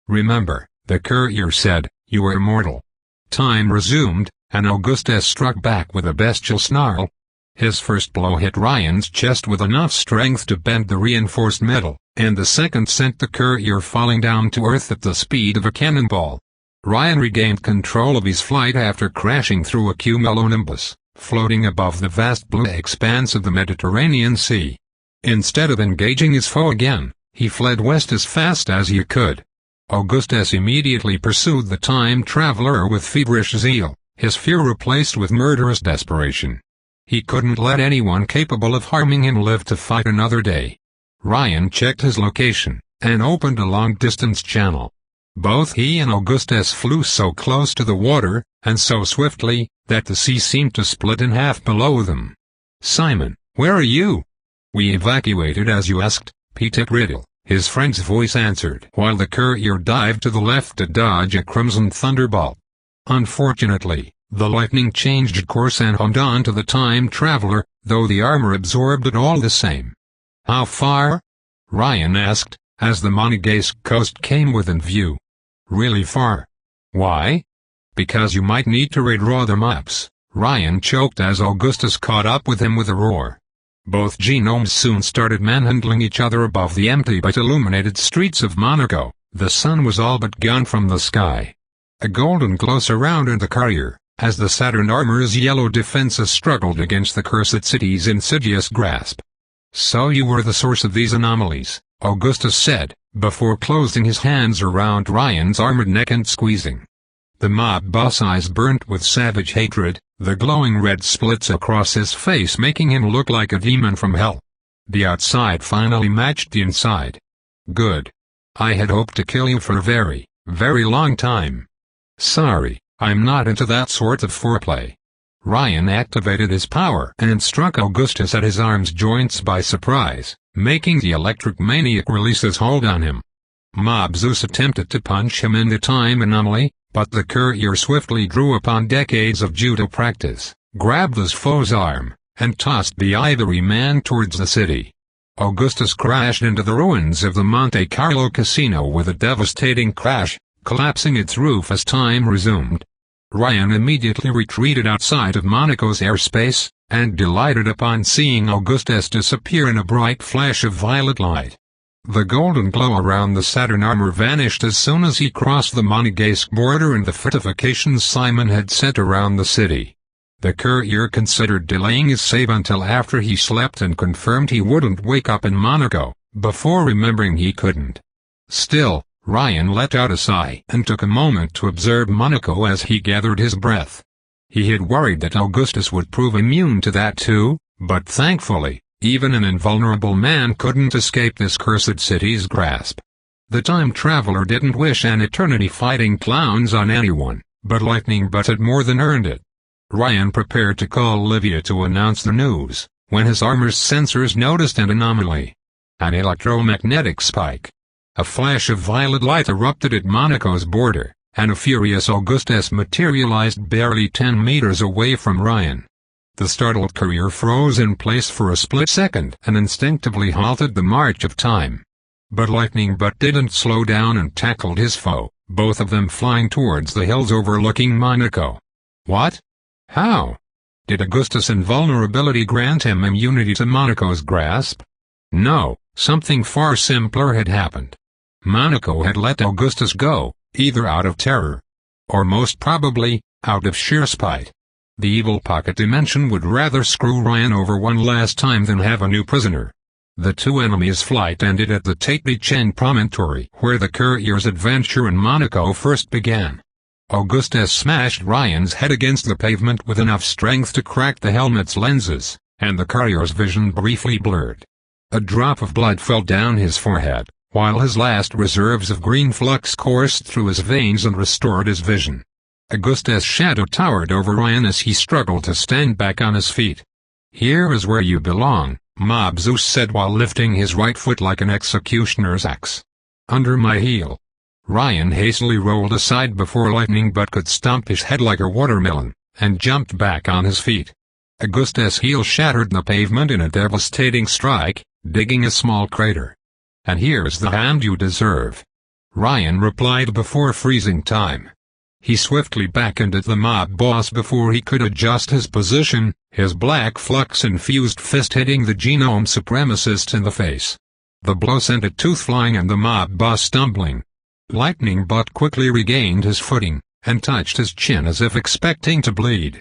"Remember," the courier said, "you are immortal." Time resumed, and Augustus struck back with a bestial snarl. His first blow hit Ryan's chest with enough strength to bend the reinforced metal, and the second sent the courier falling down to earth at the speed of a cannonball. Ryan regained control of his flight after crashing through a cumulonimbus, floating above the vast blue expanse of the Mediterranean Sea. Instead of engaging his foe again, he fled west as fast as he could. Augustus immediately pursued the time traveler with feverish zeal, his fear replaced with murderous desperation. He couldn't let anyone capable of harming him live to fight another day. Ryan checked his location, and opened a long-distance channel. Both he and Augustus flew so close to the water, and so swiftly, that the sea seemed to split in half below them. "Simon, where are you?" "We evacuated as you asked, Peter Riddle," his friend's voice answered, while the courier dived to the left to dodge a crimson thunderbolt. Unfortunately, the lightning changed course and honed on to the time traveler, though the armor absorbed it all the same. "How far?" Ryan asked, as the Monegasque coast came within view. "Really far." "Why?" "Because you might need to redraw the maps." Ryan choked as Augustus caught up with him with a roar. Both genomes soon started manhandling each other above the empty but illuminated streets of Monaco. The sun was all but gone from the sky. A golden glow surrounded the courier, as the Saturn armor's yellow defenses struggled against the cursed city's insidious grasp. "So you were the source of these anomalies," Augustus said, before closing his hands around Ryan's armored neck and squeezing. The mob boss eyes burnt with savage hatred, the glowing red splits across his face making him look like a demon from hell. The outside finally matched the inside. "Good. I had hoped to kill you for a very, very long time." "Sorry, I'm not into that sort of foreplay." Ryan activated his power and struck Augustus at his arm's joints by surprise, making the electric maniac release his hold on him. Mob Zeus attempted to punch him in the time anomaly, but the courier swiftly drew upon decades of judo practice, grabbed his foe's arm, and tossed the ivory man towards the city. Augustus crashed into the ruins of the Monte Carlo casino with a devastating crash, collapsing its roof as time resumed. Ryan immediately retreated outside of Monaco's airspace, and delighted upon seeing Augustus disappear in a bright flash of violet light. The golden glow around the Saturn armor vanished as soon as he crossed the Monegasque border and the fortifications Simon had set around the city. The courier considered delaying his save until after he slept and confirmed he wouldn't wake up in Monaco, before remembering he couldn't. Still, Ryan let out a sigh and took a moment to observe Monaco as he gathered his breath. He had worried that Augustus would prove immune to that too, but thankfully, even an invulnerable man couldn't escape this cursed city's grasp. The time traveler didn't wish an eternity fighting clowns on anyone, but lightning had more than earned it. Ryan prepared to call Olivia to announce the news, when his armor's sensors noticed an anomaly. An electromagnetic spike. A flash of violet light erupted at Monaco's border, and a furious Augustus materialized barely 10 meters away from Ryan. The startled courier froze in place for a split second and instinctively halted the march of time. But Lightning didn't slow down and tackled his foe, both of them flying towards the hills overlooking Monaco. What? How? Did Augustus' invulnerability grant him immunity to Monaco's grasp? No, something far simpler had happened. Monaco had let Augustus go, either out of terror, or most probably, out of sheer spite. The evil pocket dimension would rather screw Ryan over one last time than have a new prisoner. The two enemies' flight ended at the Tate-Chen promontory, where the courier's adventure in Monaco first began. Augustus smashed Ryan's head against the pavement with enough strength to crack the helmet's lenses, and the courier's vision briefly blurred. A drop of blood fell down his forehead, while his last reserves of green flux coursed through his veins and restored his vision. Augustus' shadow towered over Ryan as he struggled to stand back on his feet. "Here is where you belong," Mob Zeus said while lifting his right foot like an executioner's axe. Under my heel. Ryan hastily rolled aside before Lightning Butt could stomp his head like a watermelon, and jumped back on his feet. Augustus' heel shattered the pavement in a devastating strike, digging a small crater. "And here's the hand you deserve," Ryan replied before freezing time. He swiftly beckoned at the mob boss before he could adjust his position, his black flux-infused fist hitting the genome supremacist in the face. The blow sent a tooth flying and the mob boss stumbling. Lightning Butt quickly regained his footing, and touched his chin as if expecting to bleed.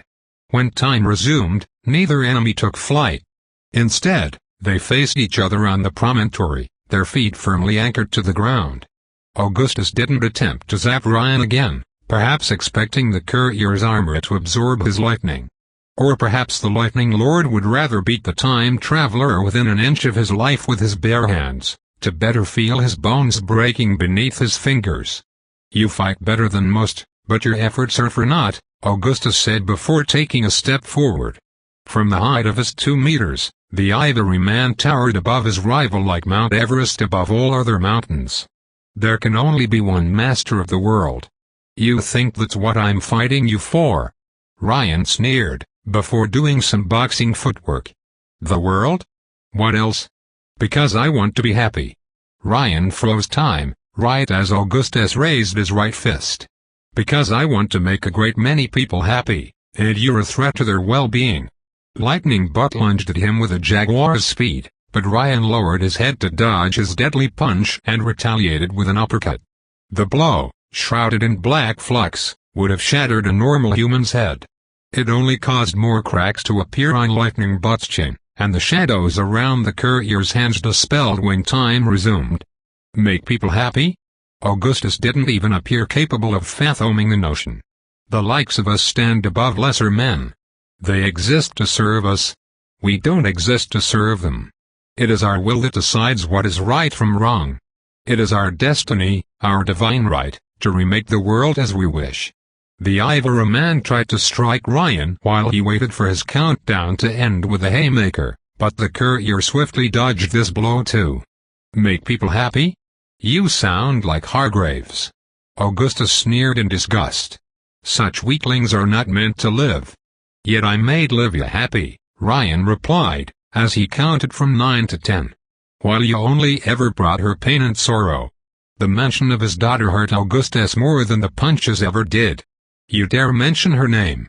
When time resumed, neither enemy took flight. Instead, they faced each other on the promontory, their feet firmly anchored to the ground. Augustus didn't attempt to zap Ryan again, perhaps expecting the courier's armor to absorb his lightning. Or perhaps the Lightning Lord would rather beat the time traveler within an inch of his life with his bare hands, to better feel his bones breaking beneath his fingers. "You fight better than most, but your efforts are for naught," Augustus said before taking a step forward. From the height of his 2 meters, the Ivory Man towered above his rival like Mount Everest above all other mountains. "There can only be one master of the world. You think that's what I'm fighting you for?" Ryan sneered, before doing some boxing footwork. "The world? What else?" "Because I want to be happy." Ryan froze time, right as Augustus raised his right fist. "Because I want to make a great many people happy, and you're a threat to their well-being." Lightning Butt lunged at him with a jaguar's speed, but Ryan lowered his head to dodge his deadly punch and retaliated with an uppercut. The blow, shrouded in black flux, would have shattered a normal human's head. It only caused more cracks to appear on Lightning Butt's chin, and the shadows around the courier's hands dispelled when time resumed. Make people happy? Augustus didn't even appear capable of fathoming the notion. The likes of us stand above lesser men. They exist to serve us. We don't exist to serve them. It is our will that decides what is right from wrong. It is our destiny, our divine right, to remake the world as we wish. The Ivory Man tried to strike Ryan while he waited for his countdown to end with a haymaker, but the courier swiftly dodged this blow too. Make people happy? You sound like Hargraves. Augustus sneered in disgust. Such weaklings are not meant to live. Yet I made Livia happy, Ryan replied, as he counted from 9 to 10. While you only ever brought her pain and sorrow. The mention of his daughter hurt Augustus more than the punches ever did. You dare mention her name?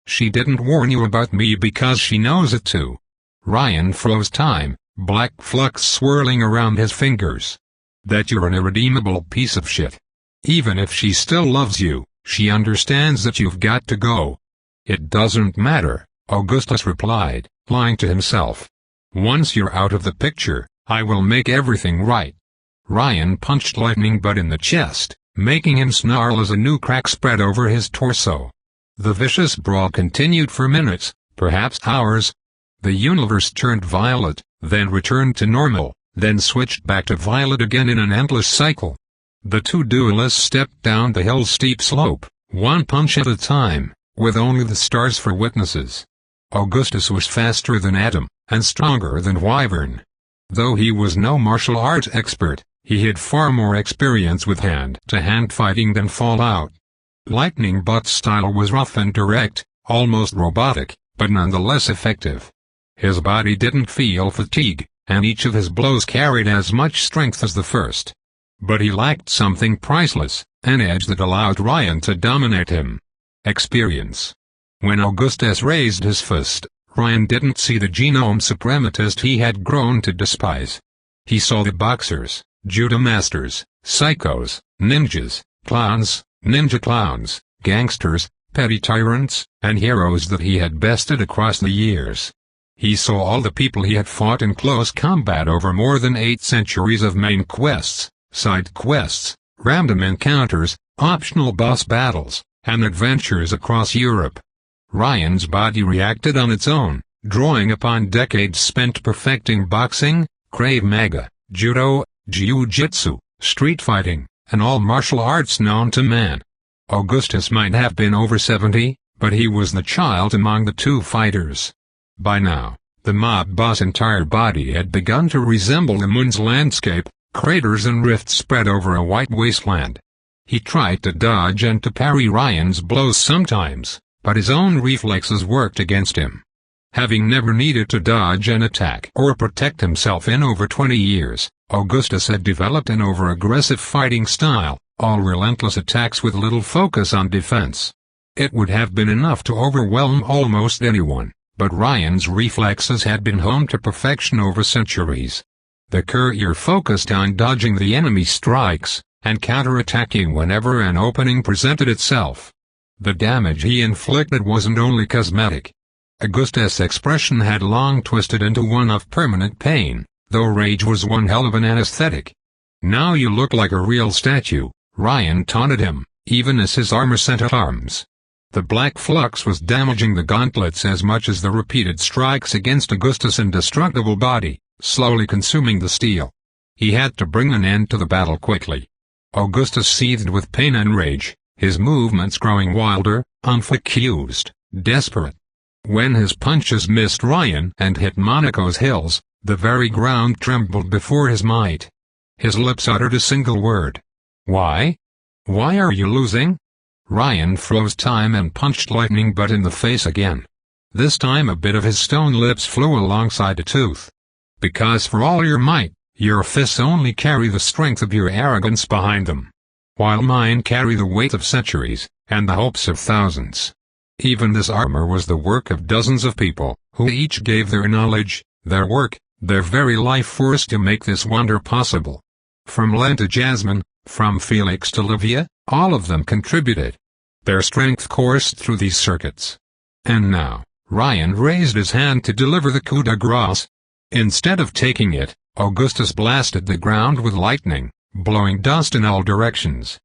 She didn't warn you about me because she knows it too. Ryan froze time, black flux swirling around his fingers. That you're an irredeemable piece of shit. Even if she still loves you, she understands that you've got to go. It doesn't matter, Augustus replied, lying to himself. Once you're out of the picture, I will make everything right. Ryan punched Lightning Butt in the chest, making him snarl as a new crack spread over his torso. The vicious brawl continued for minutes, perhaps hours. The universe turned violet, then returned to normal, then switched back to violet again in an endless cycle. The two duelists stepped down the hill's steep slope, one punch at a time, with only the stars for witnesses. Augustus was faster than Adam, and stronger than Wyvern. Though he was no martial arts expert, he had far more experience with hand-to-hand fighting than Fallout. Lightning Butt's style was rough and direct, almost robotic, but nonetheless effective. His body didn't feel fatigue, and each of his blows carried as much strength as the first. But he lacked something priceless, an edge that allowed Ryan to dominate him. Experience. When Augustus raised his fist, Ryan didn't see the genome suprematist he had grown to despise. He saw the boxers, judo masters, psychos, ninjas, clowns, ninja clowns, gangsters, petty tyrants, and heroes that he had bested across the years. He saw all the people he had fought in close combat over more than 8 centuries of main quests, side quests, random encounters, optional boss battles, and adventures across Europe. Ryan's body reacted on its own, drawing upon decades spent perfecting boxing, Krav Maga, judo, jiu-jitsu, street fighting, and all martial arts known to man. Augustus might have been over 70, but he was the child among the two fighters. By now, the mob boss' entire body had begun to resemble the moon's landscape, Craters and rifts spread over a white wasteland. He tried to dodge and to parry Ryan's blows sometimes, but his own reflexes worked against him. Having never needed to dodge an attack or protect himself in over 20 years, Augustus had developed an over-aggressive fighting style, all relentless attacks with little focus on defense. It would have been enough to overwhelm almost anyone, but Ryan's reflexes had been honed to perfection over centuries. The courier focused on dodging the enemy's strikes, and counterattacking whenever an opening presented itself. The damage he inflicted wasn't only cosmetic. Augustus' expression had long twisted into one of permanent pain, though rage was one hell of an anesthetic. "Now you look like a real statue," Ryan taunted him, even as his armor sent alarms. The black flux was damaging the gauntlets as much as the repeated strikes against Augustus' indestructible body, slowly consuming the steel. He had to bring an end to the battle quickly. Augustus seethed with pain and rage, his movements growing wilder, unfocused, desperate. When his punches missed Ryan and hit Monaco's hills, the very ground trembled before his might. His lips uttered a single word. "Why? Why are you losing?" Ryan froze time and punched Lightning Butt in the face again. This time a bit of his stone lips flew alongside a tooth. "Because for all your might, your fists only carry the strength of your arrogance behind them, while mine carry the weight of centuries, and the hopes of thousands. Even this armor was the work of dozens of people, who each gave their knowledge, their work, their very life force to make this wonder possible. From Len to Jasmine, from Felix to Livia, all of them contributed. Their strength coursed through these circuits. And now, Ryan raised his hand to deliver the coup de grace. Instead of taking it, Augustus blasted the ground with lightning, blowing dust in all directions.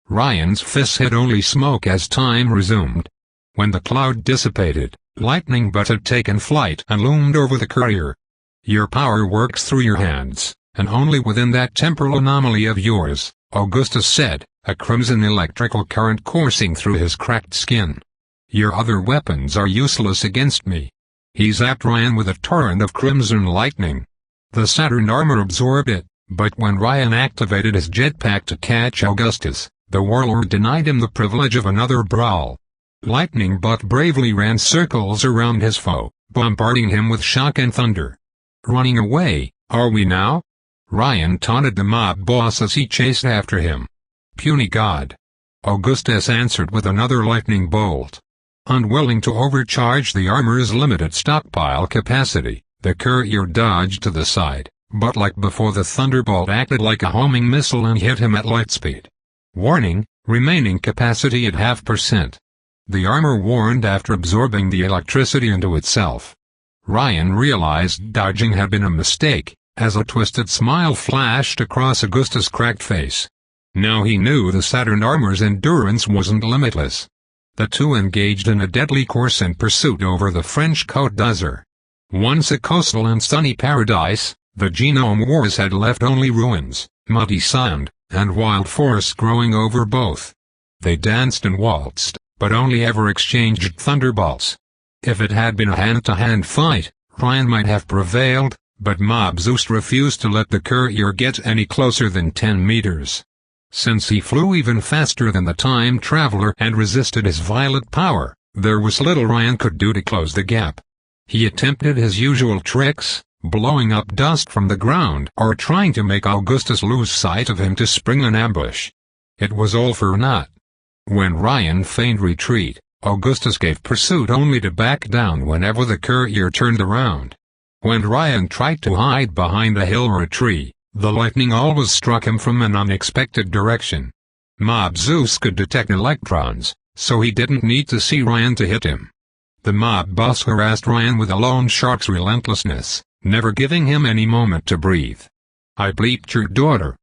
Ryan's fists hit only smoke as time resumed. When the cloud dissipated, Lightning Butt had taken flight and loomed over the courier. "Your power works through your hands, and only within that temporal anomaly of yours," Augustus said, a crimson electrical current coursing through his cracked skin. "Your other weapons are useless against me." He zapped Ryan with a torrent of crimson lightning. The Saturn armor absorbed it, but when Ryan activated his jetpack to catch Augustus, the warlord denied him the privilege of another brawl. Lightning Butt bravely ran circles around his foe, bombarding him with shock and thunder. "Running away, are we now?" Ryan taunted the mob boss as he chased after him. "Puny god." Augustus answered with another lightning bolt. Unwilling to overcharge the armor's limited stockpile capacity, the courier dodged to the side, but like before the thunderbolt acted like a homing missile and hit him at light speed. Warning, remaining capacity at 0.5%. The armor warned after absorbing the electricity into itself. Ryan realized dodging had been a mistake, as a twisted smile flashed across Augustus' cracked face. Now he knew the Saturn armor's endurance wasn't limitless. The two engaged in a deadly course in pursuit over the French Côte d'Azur. Once a coastal and sunny paradise, the Genome Wars had left only ruins, muddy sand, and wild forests growing over both. They danced and waltzed, but only ever exchanged thunderbolts. If it had been a hand-to-hand fight, Ryan might have prevailed, but Mob Zeus refused to let the courier get any closer than 10 meters. Since he flew even faster than the time traveler and resisted his violent power, there was little Ryan could do to close the gap. He attempted his usual tricks, blowing up dust from the ground or trying to make Augustus lose sight of him to spring an ambush. It was all for naught. When Ryan feigned retreat, Augustus gave pursuit only to back down whenever the courier turned around. When Ryan tried to hide behind a hill or a tree, the lightning always struck him from an unexpected direction. Mob Zeus could detect electrons, so he didn't need to see Ryan to hit him. The mob boss harassed Ryan with a loan shark's relentlessness, never giving him any moment to breathe. "I bleeped your daughter,"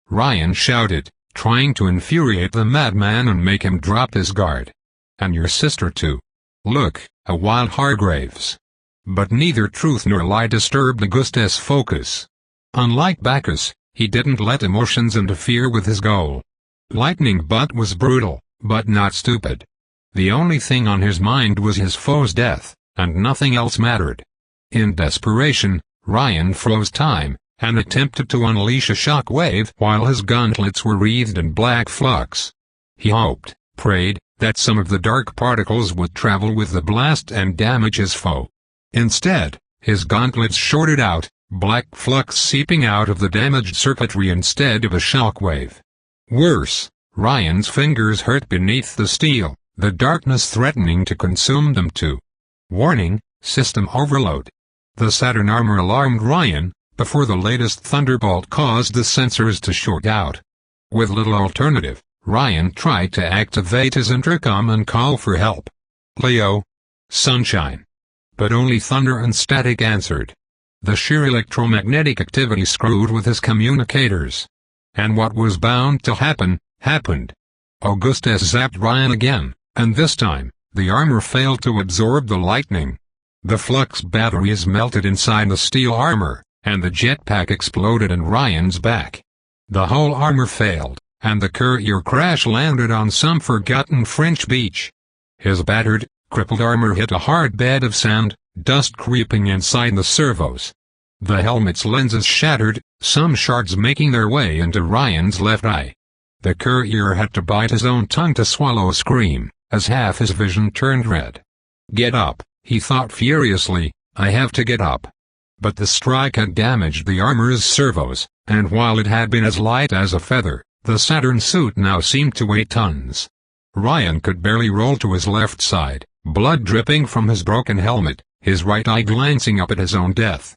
Ryan shouted, trying to infuriate the madman and make him drop his guard. "And your sister too. Look, a wild Hargraves." But neither truth nor lie disturbed Augustus' focus. Unlike Bacchus, he didn't let emotions interfere with his goal. Lightning Butt was brutal, but not stupid. The only thing on his mind was his foe's death, and nothing else mattered. In desperation, Ryan froze time, and attempted to unleash a shock wave while his gauntlets were wreathed in black flux. He hoped, prayed, that some of the dark particles would travel with the blast and damage his foe. Instead, his gauntlets shorted out, black flux seeping out of the damaged circuitry instead of a shock wave. Worse, Ryan's fingers hurt beneath the steel, the darkness threatening to consume them too. Warning, system overload. The Saturn armor alarmed Ryan, before the latest thunderbolt caused the sensors to short out. With little alternative, Ryan tried to activate his intercom and call for help. Leo. Sunshine. But only thunder and static answered. The sheer electromagnetic activity screwed with his communicators. And what was bound to happen, happened. Augustus zapped Ryan again, and this time, the armor failed to absorb the lightning. The flux batteries melted inside the steel armor, and the jetpack exploded in Ryan's back. The whole armor failed, and the courier crash-landed on some forgotten French beach. His battered, crippled armor hit a hard bed of sand, dust creeping inside the servos. The helmet's lenses shattered, some shards making their way into Ryan's left eye. The courier had to bite his own tongue to swallow a scream, as half his vision turned red. Get up, he thought furiously, I have to get up. But the strike had damaged the armor's servos, and while it had been as light as a feather, the Saturn suit now seemed to weigh tons. Ryan could barely roll to his left side, blood dripping from his broken helmet, his right eye glancing up at his own death.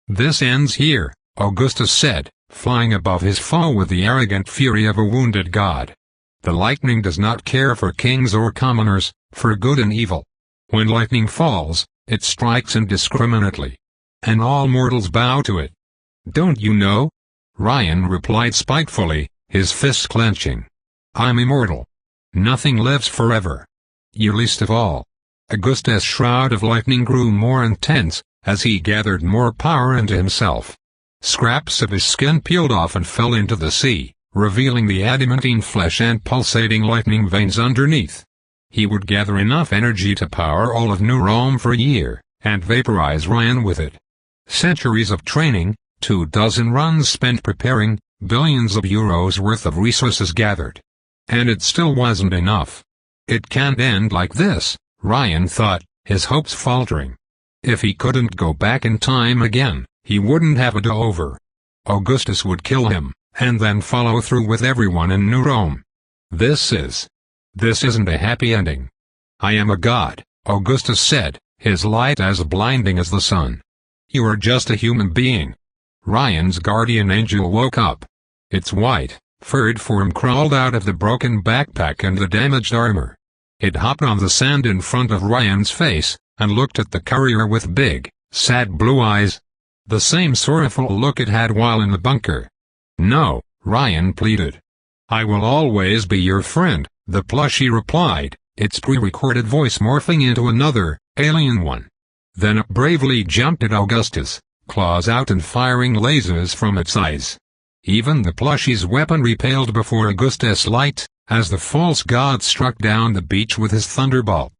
This ends here, Augustus said, flying above his foe with the arrogant fury of a wounded god. The lightning does not care for kings or commoners, for good and evil. When lightning falls, it strikes indiscriminately. And all mortals bow to it. Don't you know? Ryan replied spitefully, his fists clenching. I'm immortal. Nothing lives forever. You least of all. Augustus' shroud of lightning grew more intense, as he gathered more power into himself. Scraps of his skin peeled off and fell into the sea, revealing the adamantine flesh and pulsating lightning veins underneath. He would gather enough energy to power all of New Rome for a year, and vaporize Ryan with it. Centuries of training, 24 runs spent preparing, billions of euros worth of resources gathered. And it still wasn't enough. It can't end like this, Ryan thought, his hopes faltering. If he couldn't go back in time again, he wouldn't have a do-over. Augustus would kill him, and then follow through with everyone in New Rome. This isn't a happy ending. I am a god, Augustus said, his light as blinding as the sun. You are just a human being. Ryan's guardian angel woke up. Its white, furred form crawled out of the broken backpack and the damaged armor. It hopped on the sand in front of Ryan's face, and looked at the courier with big, sad blue eyes. The same sorrowful look it had while in the bunker. No, Ryan pleaded. I will always be your friend, the plushie replied, its pre-recorded voice morphing into another, alien one. Then it bravely jumped at Augustus, claws out and firing lasers from its eyes. Even the plushie's weaponry paled before Augustus' light, as the false god struck down the beach with his thunderbolt.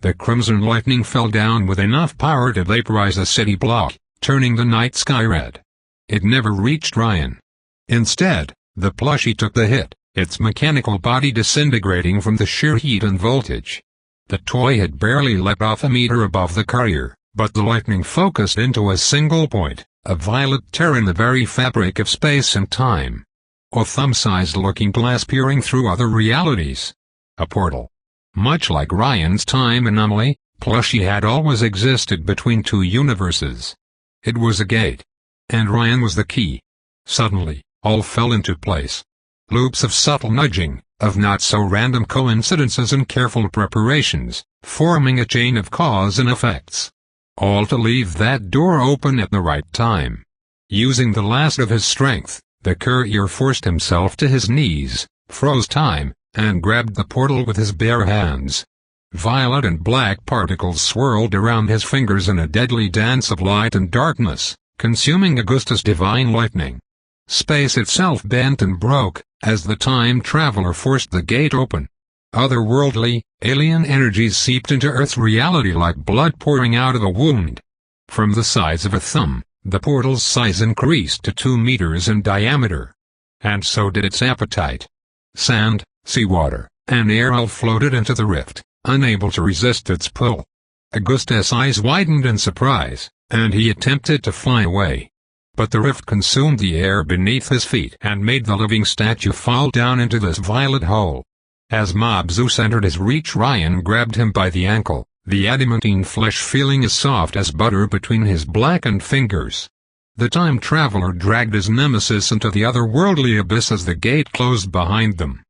The crimson lightning fell down with enough power to vaporize a city block, turning the night sky red. It never reached Ryan. Instead, the plushie took the hit, its mechanical body disintegrating from the sheer heat and voltage. The toy had barely let off a meter above the courier, but the lightning focused into a single point, a violet tear in the very fabric of space and time. A thumb-sized looking glass peering through other realities. A portal. Much like Ryan's time anomaly, plushie had always existed between two universes. It was a gate. And Ryan was the key. Suddenly, all fell into place. Loops of subtle nudging, of not-so-random coincidences and careful preparations, forming a chain of cause and effects. All to leave that door open at the right time. Using the last of his strength, the courier forced himself to his knees, froze time, and grabbed the portal with his bare hands. Violet and black particles swirled around his fingers in a deadly dance of light and darkness, consuming Augustus' divine lightning. Space itself bent and broke, as the time traveler forced the gate open. Otherworldly, alien energies seeped into Earth's reality like blood pouring out of a wound. From the sides of a thumb, The portal's size increased to 2 meters in diameter. And so did its appetite. Sand, seawater, and air all floated into the rift, unable to resist its pull. Augustus' eyes widened in surprise, and he attempted to fly away. But the rift consumed the air beneath his feet and made the living statue fall down into this violet hole. As Mob Zeus entered his reach, Ryan grabbed him by the ankle, the adamantine flesh feeling as soft as butter between his blackened fingers. The time traveler dragged his nemesis into the otherworldly abyss as the gate closed behind them.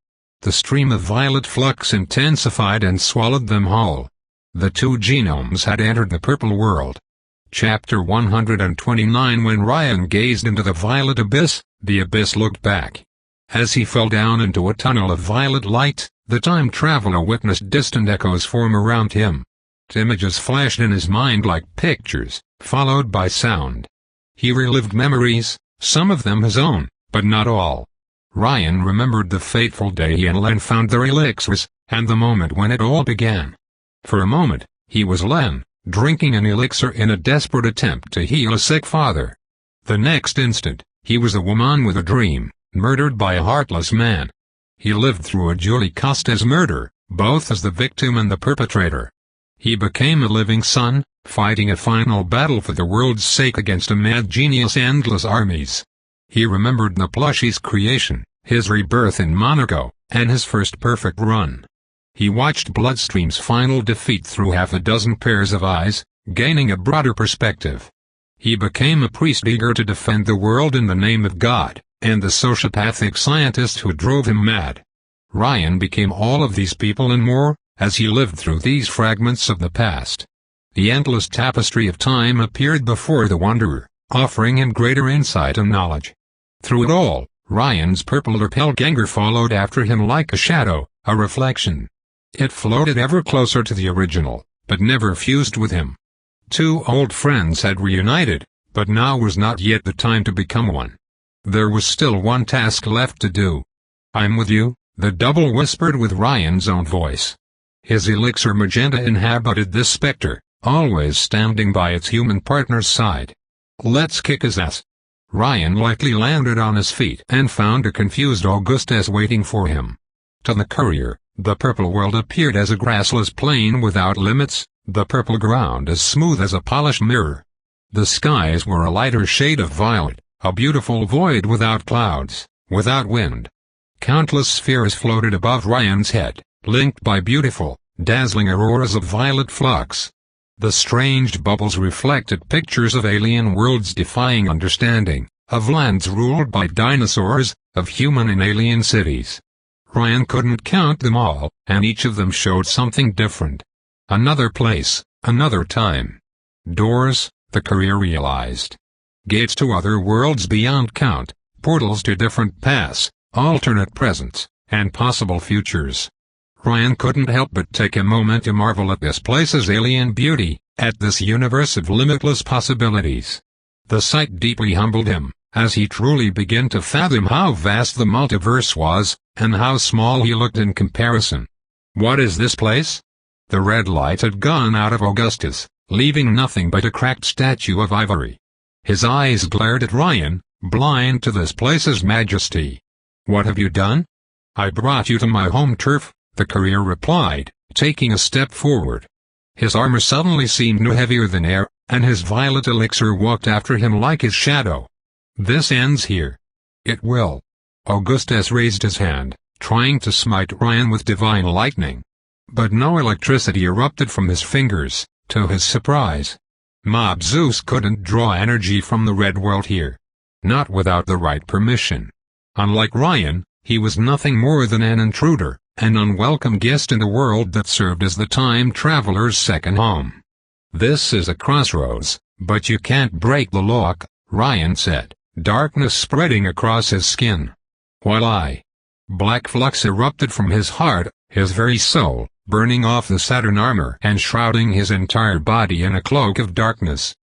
The stream of violet flux intensified and swallowed them whole. The two genomes had entered the purple world. Chapter 129. When Ryan gazed into the violet abyss, the abyss looked back. As he fell down into a tunnel of violet light, the time traveler witnessed distant echoes form around him. Images flashed in his mind like pictures, followed by sound. He relived memories, some of them his own, but not all. Ryan remembered the fateful day he and Len found their elixirs, and the moment when it all began. For a moment, he was Len, drinking an elixir in a desperate attempt to heal a sick father. The next instant, he was a woman with a dream, murdered by a heartless man. He lived through a Julie Costa's murder, both as the victim and the perpetrator. He became a living son, fighting a final battle for the world's sake against a mad genius' endless armies. He remembered the plushie's creation, his rebirth in Monaco, and his first perfect run. He watched Bloodstream's final defeat through half a dozen pairs of eyes, gaining a broader perspective. He became a priest eager to defend the world in the name of God, and the sociopathic scientist who drove him mad. Ryan became all of these people and more, as he lived through these fragments of the past. The endless tapestry of time appeared before the wanderer, offering him greater insight and knowledge. Through it all, Ryan's purple doppelganger followed after him like a shadow, a reflection. It floated ever closer to the original, but never fused with him. Two old friends had reunited, but now was not yet the time to become one. There was still one task left to do. "I'm with you," the double whispered with Ryan's own voice. His elixir magenta inhabited this specter, always standing by its human partner's side. "Let's kick his ass." Ryan lightly landed on his feet and found a confused Augustus waiting for him. To the courier, the purple world appeared as a grassless plain without limits, the purple ground as smooth as a polished mirror. The skies were a lighter shade of violet, a beautiful void without clouds, without wind. Countless spheres floated above Ryan's head, linked by beautiful, dazzling auroras of violet flux. The strange bubbles reflected pictures of alien worlds defying understanding, of lands ruled by dinosaurs, of human and alien cities. Ryan couldn't count them all, and each of them showed something different. Another place, another time. Doors, the courier realized. Gates to other worlds beyond count, portals to different paths, alternate presents, and possible futures. Ryan couldn't help but take a moment to marvel at this place's alien beauty, at this universe of limitless possibilities. The sight deeply humbled him, as he truly began to fathom how vast the multiverse was, and how small he looked in comparison. "What is this place?" The red light had gone out of Augustus, leaving nothing but a cracked statue of ivory. His eyes glared at Ryan, blind to this place's majesty. "What have you done?" "I brought you to my home turf," the courier replied, taking a step forward. His armor suddenly seemed no heavier than air, and his violet elixir walked after him like his shadow. "This ends here." "It will." Augustus raised his hand, trying to smite Ryan with divine lightning. But no electricity erupted from his fingers, to his surprise. Mob Zeus couldn't draw energy from the red world here. Not without the right permission. Unlike Ryan, he was nothing more than an intruder, an unwelcome guest in a world that served as the time traveler's second home. "This is a crossroads, but you can't break the lock," Ryan said, darkness spreading across his skin. While black flux erupted from his heart, his very soul, burning off the Saturn armor and shrouding his entire body in a cloak of darkness.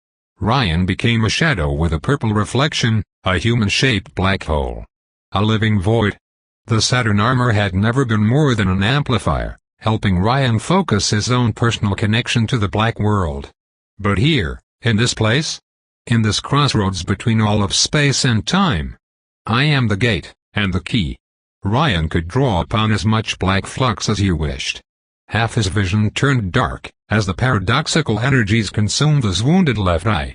Ryan became a shadow with a purple reflection, a human-shaped black hole. A living void. The Saturn armor had never been more than an amplifier, helping Ryan focus his own personal connection to the black world. But here, in this place, In this crossroads between all of space and time, I am the gate, and the key. Ryan could draw upon as much black flux as he wished. Half his vision turned dark, as the paradoxical energies consumed his wounded left eye.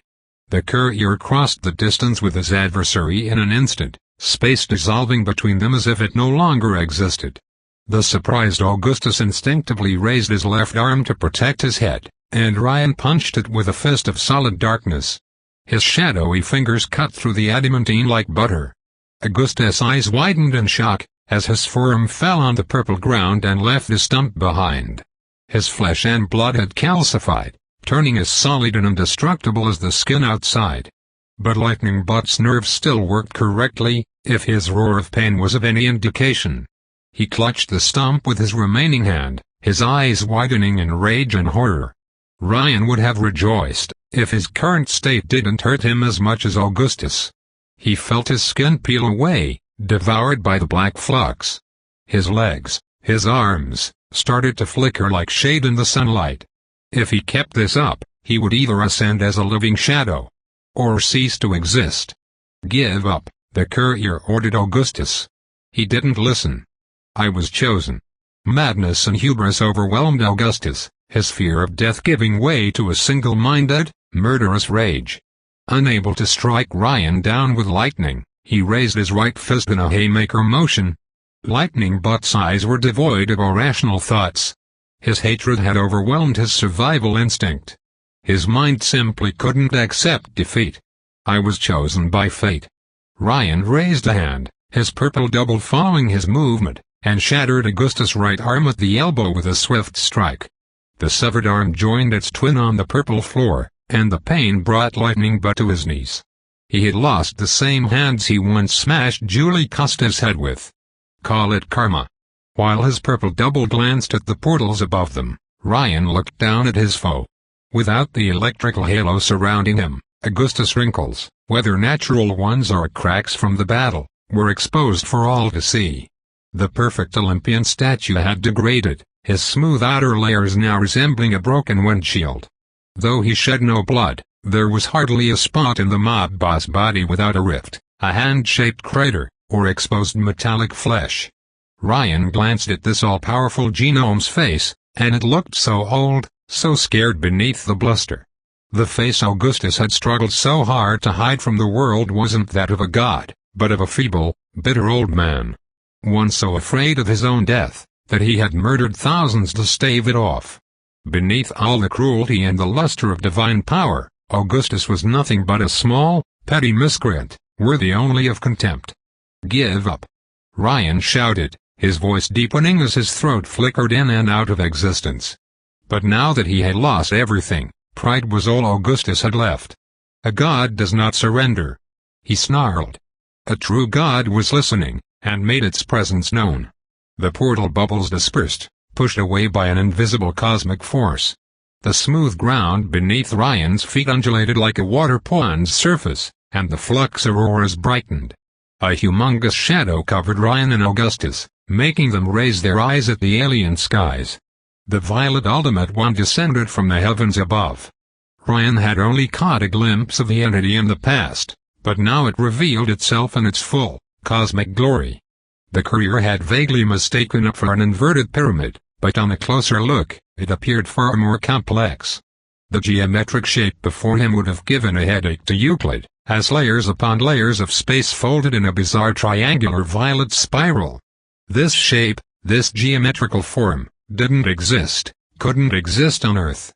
The courier crossed the distance with his adversary in an instant, space dissolving between them as if it no longer existed. The surprised Augustus instinctively raised his left arm to protect his head, and Ryan punched it with a fist of solid darkness. His shadowy fingers cut through the adamantine like butter. Augustus' eyes widened in shock, as his forearm fell on the purple ground and left a stump behind. His flesh and blood had calcified, turning as solid and indestructible as the skin outside. But Lightning Butt's nerves still worked correctly, if his roar of pain was of any indication. He clutched the stump with his remaining hand, his eyes widening in rage and horror. Ryan would have rejoiced, if his current state didn't hurt him as much as Augustus. He felt his skin peel away, devoured by the black flux. His legs, his arms, started to flicker like shade in the sunlight. If he kept this up, he would either ascend as a living shadow, or cease to exist. "Give up," the courier ordered Augustus. He didn't listen. "I was chosen." Madness and hubris overwhelmed Augustus, his fear of death giving way to a single-minded, murderous rage. Unable to strike Ryan down with lightning, he raised his right fist in a haymaker motion. Lightning Butt's eyes were devoid of irrational thoughts. His hatred had overwhelmed his survival instinct. His mind simply couldn't accept defeat. "I was chosen by fate." Ryan raised a hand, his purple double following his movement, and shattered Augustus' right arm at the elbow with a swift strike. The severed arm joined its twin on the purple floor, and the pain brought Lightning Butt to his knees. He had lost the same hands he once smashed Julie Custer's head with. Call it karma. While his purple double glanced at the portals above them, Ryan looked down at his foe. Without the electrical halo surrounding him, Augustus' wrinkles, whether natural ones or cracks from the battle, were exposed for all to see. The perfect Olympian statue had degraded, his smooth outer layers now resembling a broken windshield. Though he shed no blood, there was hardly a spot in the mob boss body without a rift, a hand-shaped crater, or exposed metallic flesh. Ryan glanced at this all-powerful genome's face, and it looked so old, so scared beneath the bluster. The face Augustus had struggled so hard to hide from the world wasn't that of a god, but of a feeble, bitter old man. One so afraid of his own death, that he had murdered thousands to stave it off. Beneath all the cruelty and the luster of divine power, Augustus was nothing but a small, petty miscreant, worthy only of contempt. "Give up!" Ryan shouted, his voice deepening as his throat flickered in and out of existence. But now that he had lost everything, pride was all Augustus had left. A god does not surrender. He snarled. A true god was listening, and made its presence known. The portal bubbles dispersed, pushed away by an invisible cosmic force. The smooth ground beneath Ryan's feet undulated like a water pond's surface, and the flux auroras brightened. A humongous shadow covered Ryan and Augustus, making them raise their eyes at the alien skies. The violet ultimate one descended from the heavens above. Ryan had only caught a glimpse of the entity in the past, but now it revealed itself in its full, cosmic glory. The courier had vaguely mistaken it for an inverted pyramid, but on a closer look, it appeared far more complex. The geometric shape before him would have given a headache to Euclid, as layers upon layers of space folded in a bizarre triangular violet spiral. This shape, this geometrical form, didn't exist, couldn't exist on Earth.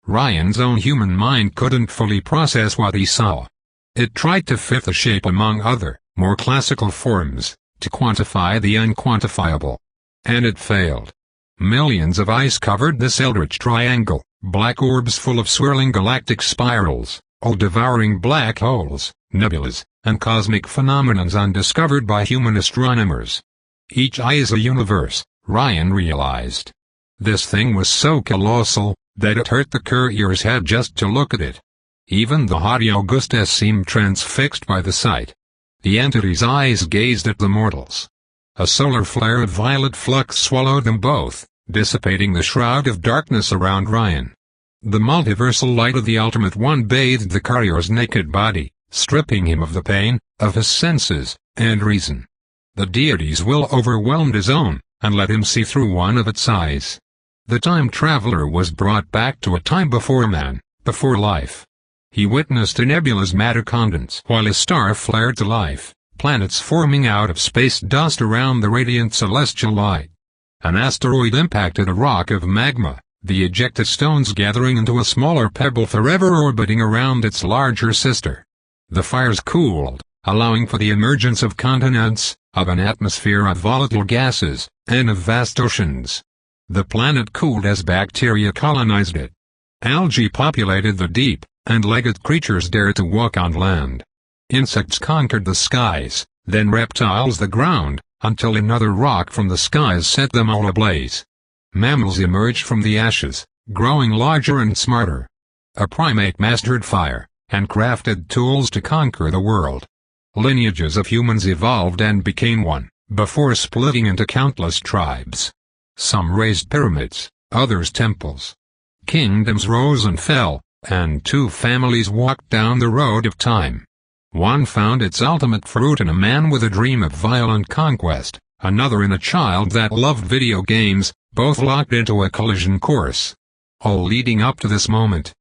Ryan's own human mind couldn't fully process what he saw. It tried to fit the shape among other, more classical forms, to quantify the unquantifiable. And it failed. Millions of eyes covered this eldritch triangle, black orbs full of swirling galactic spirals, all-devouring black holes, nebulas, and cosmic phenomenons undiscovered by human astronomers. Each eye is a universe, Ryan realized. This thing was so colossal, that it hurt the courier's head just to look at it. Even the haughty Augustus seemed transfixed by the sight. The entity's eyes gazed at the mortals. A solar flare of violet flux swallowed them both, dissipating the shroud of darkness around Ryan. The multiversal light of the Ultimate One bathed the courier's naked body, stripping him of the pain, of his senses, and reason. The deity's will overwhelmed his own, and let him see through one of its eyes. The time traveler was brought back to a time before man, before life. He witnessed a nebula's matter condense while a star flared to life, planets forming out of space dust around the radiant celestial light. An asteroid impacted a rock of magma, the ejected stones gathering into a smaller pebble forever orbiting around its larger sister. The fires cooled, allowing for the emergence of continents, of an atmosphere of volatile gases, and of vast oceans. The planet cooled as bacteria colonized it. Algae populated the deep, and legged creatures dared to walk on land. Insects conquered the skies, then reptiles the ground, until another rock from the skies set them all ablaze. Mammals emerged from the ashes, growing larger and smarter. A primate mastered fire, and crafted tools to conquer the world. Lineages of humans evolved and became one, before splitting into countless tribes. Some raised pyramids, others temples. Kingdoms rose and fell, and two families walked down the road of time. One found its ultimate fruit in a man with a dream of violent conquest, another in a child that loved video games, both locked into a collision course. All leading up to this moment.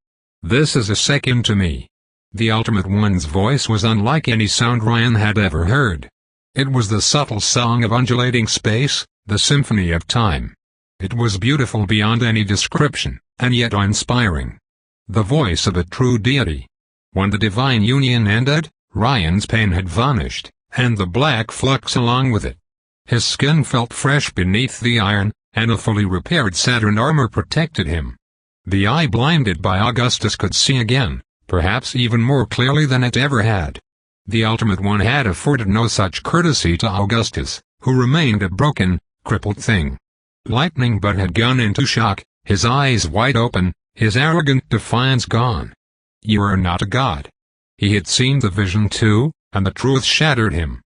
This is a second to me. The Ultimate One's voice was unlike any sound Ryan had ever heard. It was the subtle song of undulating space, the symphony of time. It was beautiful beyond any description, and yet inspiring. The voice of a true deity. When the divine union ended, Ryan's pain had vanished, and the black flux along with it. His skin felt fresh beneath the iron, and a fully repaired Saturn armor protected him. The eye blinded by Augustus could see again, perhaps even more clearly than it ever had. The Ultimate One had afforded no such courtesy to Augustus, who remained a broken, crippled thing. Lightning but had gone into shock, his eyes wide open, his arrogant defiance gone. You are not a god. He had seen the vision too, and the truth shattered him.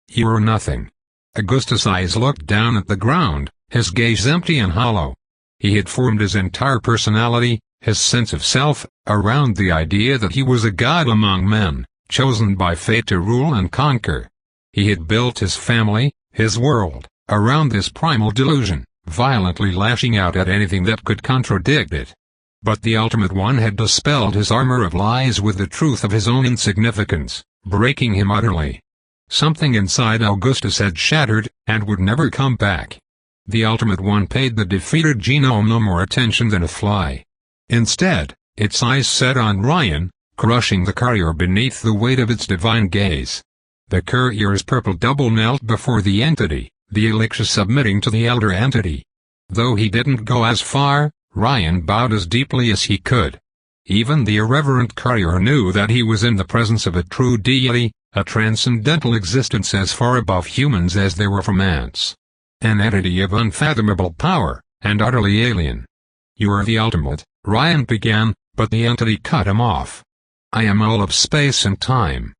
You are nothing. Augustus' eyes looked down at the ground, his gaze empty and hollow. He had formed his entire personality, his sense of self, around the idea that he was a god among men, chosen by fate to rule and conquer. He had built his family, his world, around this primal delusion, violently lashing out at anything that could contradict it. But the Ultimate One had dispelled his armor of lies with the truth of his own insignificance, breaking him utterly. Something inside Augustus had shattered, and would never come back. The Ultimate One paid the defeated genome no more attention than a fly. Instead, its eyes set on Ryan, crushing the courier beneath the weight of its divine gaze. The courier's purple double knelt before the entity, the elixir submitting to the elder entity. Though he didn't go as far, Ryan bowed as deeply as he could. Even the irreverent courier knew that he was in the presence of a true deity, a transcendental existence as far above humans as they were from ants. An entity of unfathomable power, and utterly alien. You are the ultimate, Ryan began, but the entity cut him off. I am all of space and time.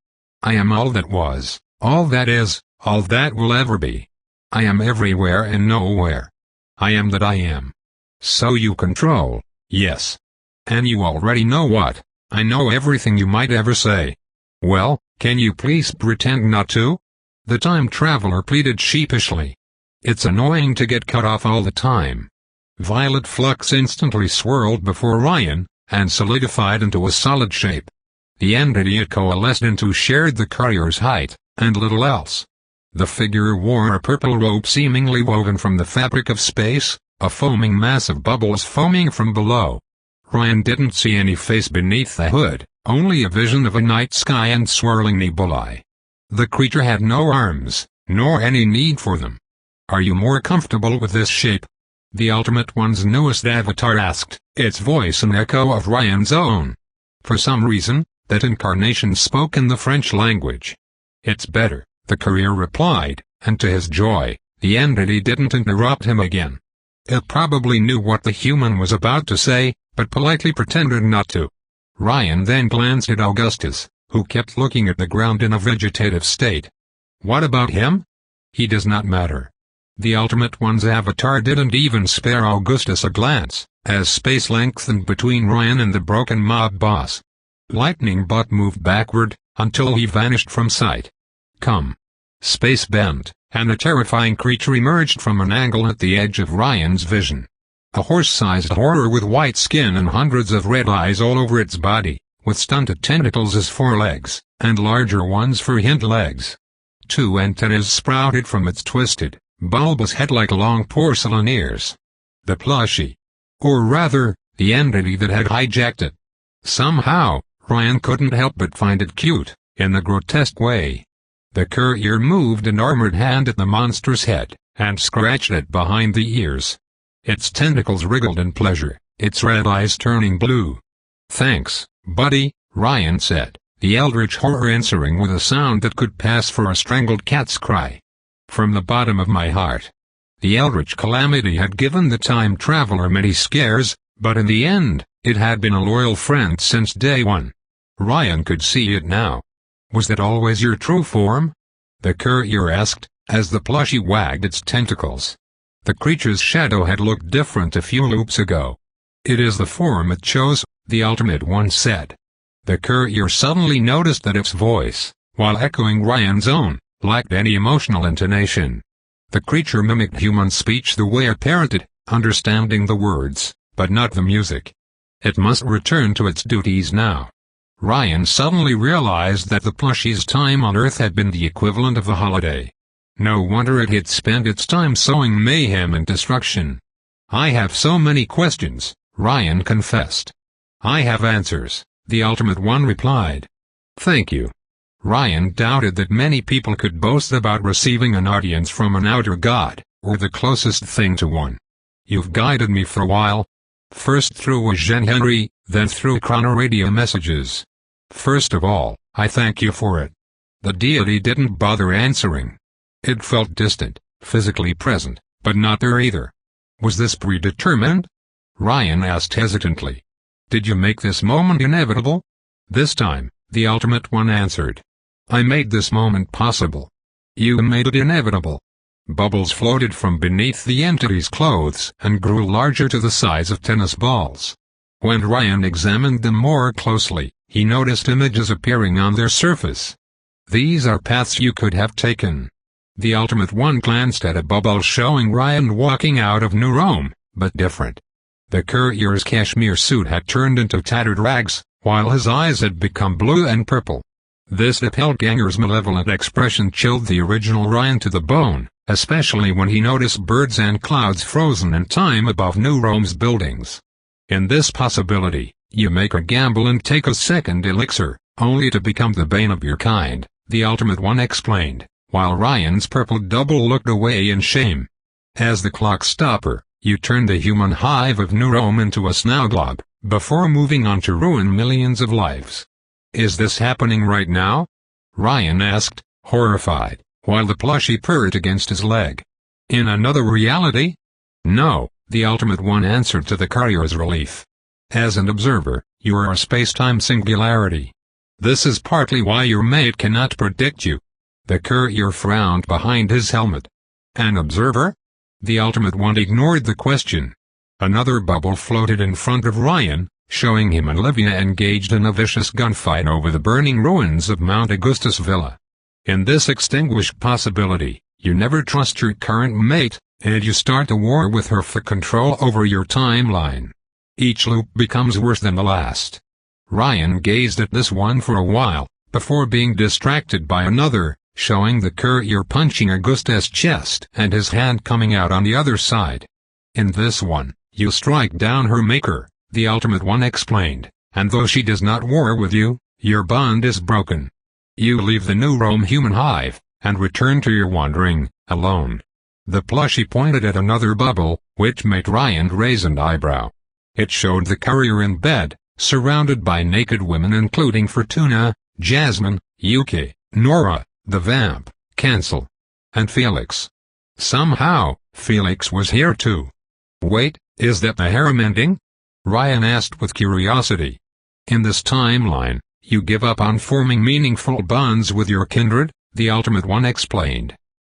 I am all that was, all that is, all that will ever be. I am everywhere and nowhere. I am that I am. So you control, yes. And you already know what. I know everything you might ever say. Well, can you please pretend not to? The time traveler pleaded sheepishly. It's annoying to get cut off all the time. Violet flux instantly swirled before Ryan, and solidified into a solid shape. The entity it coalesced into shared the courier's height, and little else. The figure wore a purple robe seemingly woven from the fabric of space, a foaming mass of bubbles foaming from below. Ryan didn't see any face beneath the hood, only a vision of a night sky and swirling nebulae. The creature had no arms, nor any need for them. Are you more comfortable with this shape? The Ultimate One's newest avatar asked, its voice an echo of Ryan's own. For some reason, that incarnation spoke in the French language. It's better, the courier replied, and to his joy, the entity didn't interrupt him again. It probably knew what the human was about to say, but politely pretended not to. Ryan then glanced at Augustus, who kept looking at the ground in a vegetative state. What about him? He does not matter. The Ultimate One's avatar didn't even spare Augustus a glance, as space lengthened between Ryan and the broken mob boss. Lightning Butt moved backward, until he vanished from sight. Come. Space bent, and a terrifying creature emerged from an angle at the edge of Ryan's vision. A horse-sized horror with white skin and hundreds of red eyes all over its body, with stunted tentacles as forelegs, and larger ones for hind legs. 2 antennas sprouted from its twisted, bulbous head like long porcelain ears. The plushie. Or rather, the entity that had hijacked it. Somehow, Ryan couldn't help but find it cute, in a grotesque way. The courier moved an armored hand at the monster's head, and scratched it behind the ears. Its tentacles wriggled in pleasure, its red eyes turning blue. "Thanks, buddy," Ryan said, the eldritch horror answering with a sound that could pass for a strangled cat's cry. From the bottom of my heart. The eldritch calamity had given the time traveler many scares, but in the end, it had been a loyal friend since day one. Ryan could see it now. "Was that always your true form?" the courier asked, as the plushie wagged its tentacles. The creature's shadow had looked different a few loops ago. "It is the form it chose," the Ultimate One said. The courier suddenly noticed that its voice, while echoing Ryan's own, lacked any emotional intonation. The creature mimicked human speech the way a parrot did, understanding the words, but not the music. It must return to its duties now. Ryan suddenly realized that the plushie's time on Earth had been the equivalent of a holiday. No wonder it had spent its time sowing mayhem and destruction. "I have so many questions," Ryan confessed. "I have answers," the Ultimate One replied. "Thank you." Ryan doubted that many people could boast about receiving an audience from an outer god, or the closest thing to one. "You've guided me for a while. First through a Gen Henry, then through chronoradio messages. First of all, I thank you for it." The deity didn't bother answering. It felt distant, physically present, but not there either. "Was this predetermined?" Ryan asked hesitantly. "Did you make this moment inevitable?" "This time," the Ultimate One answered. "I made this moment possible." "You made it inevitable." Bubbles floated from beneath the entity's clothes and grew larger to the size of tennis balls. When Ryan examined them more closely, he noticed images appearing on their surface. "These are paths you could have taken." The Ultimate One glanced at a bubble showing Ryan walking out of New Rome, but different. The courier's cashmere suit had turned into tattered rags, while his eyes had become blue and purple. This doppelganger's malevolent expression chilled the original Ryan to the bone, especially when he noticed birds and clouds frozen in time above New Rome's buildings. "In this possibility, you make a gamble and take a second elixir, only to become the bane of your kind," the Ultimate One explained, while Ryan's purple double looked away in shame. "As the clock stopper, you turn the human hive of New Rome into a snow globe, before moving on to ruin millions of lives." "Is this happening right now?" Ryan asked, horrified, while the plushie purred against his leg. "In another reality?" "No," the Ultimate One answered to the courier's relief. "As an observer, you are a space-time singularity. This is partly why your mate cannot predict you." The courier frowned behind his helmet. "An observer?" The Ultimate One ignored the question. Another bubble floated in front of Ryan, showing him and Livia engaged in a vicious gunfight over the burning ruins of Mount Augustus Villa. "In this extinguished possibility, you never trust your current mate, and you start a war with her for control over your timeline. Each loop becomes worse than the last." Ryan gazed at this one for a while, before being distracted by another, showing the courier punching Augustus' chest and his hand coming out on the other side. "In this one, you strike down her maker," the Ultimate One explained, "and though she does not war with you, your bond is broken. You leave the New Rome human hive, and return to your wandering, alone." The plushie pointed at another bubble, which made Ryan raise an eyebrow. It showed the courier in bed, surrounded by naked women including Fortuna, Jasmine, Yuki, Nora, the vamp, Cancel, and Felix. Somehow, Felix was here too. "Wait, is that the harem ending?" Ryan asked with curiosity. "In this timeline, you give up on forming meaningful bonds with your kindred," the Ultimate One explained.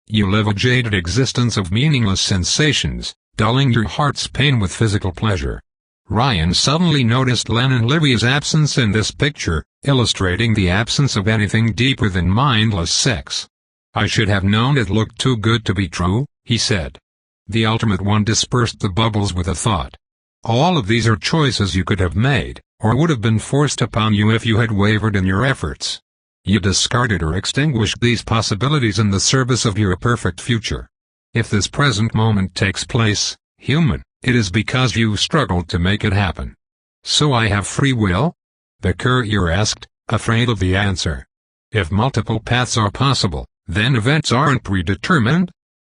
You live a jaded existence of meaningless sensations, dulling your heart's pain with physical pleasure. Ryan suddenly noticed Len and Livia's absence in this picture, illustrating the absence of anything deeper than mindless sex. "I should have known it looked too good to be true," he said. The Ultimate One dispersed the bubbles with a thought. "All of these are choices you could have made, or would have been forced upon you if you had wavered in your efforts. You discarded or extinguished these possibilities in the service of your perfect future. If this present moment takes place, human, it is because you struggled to make it happen. So I have free will?" the courier asked, afraid of the answer. "If multiple paths are possible, then events aren't predetermined?"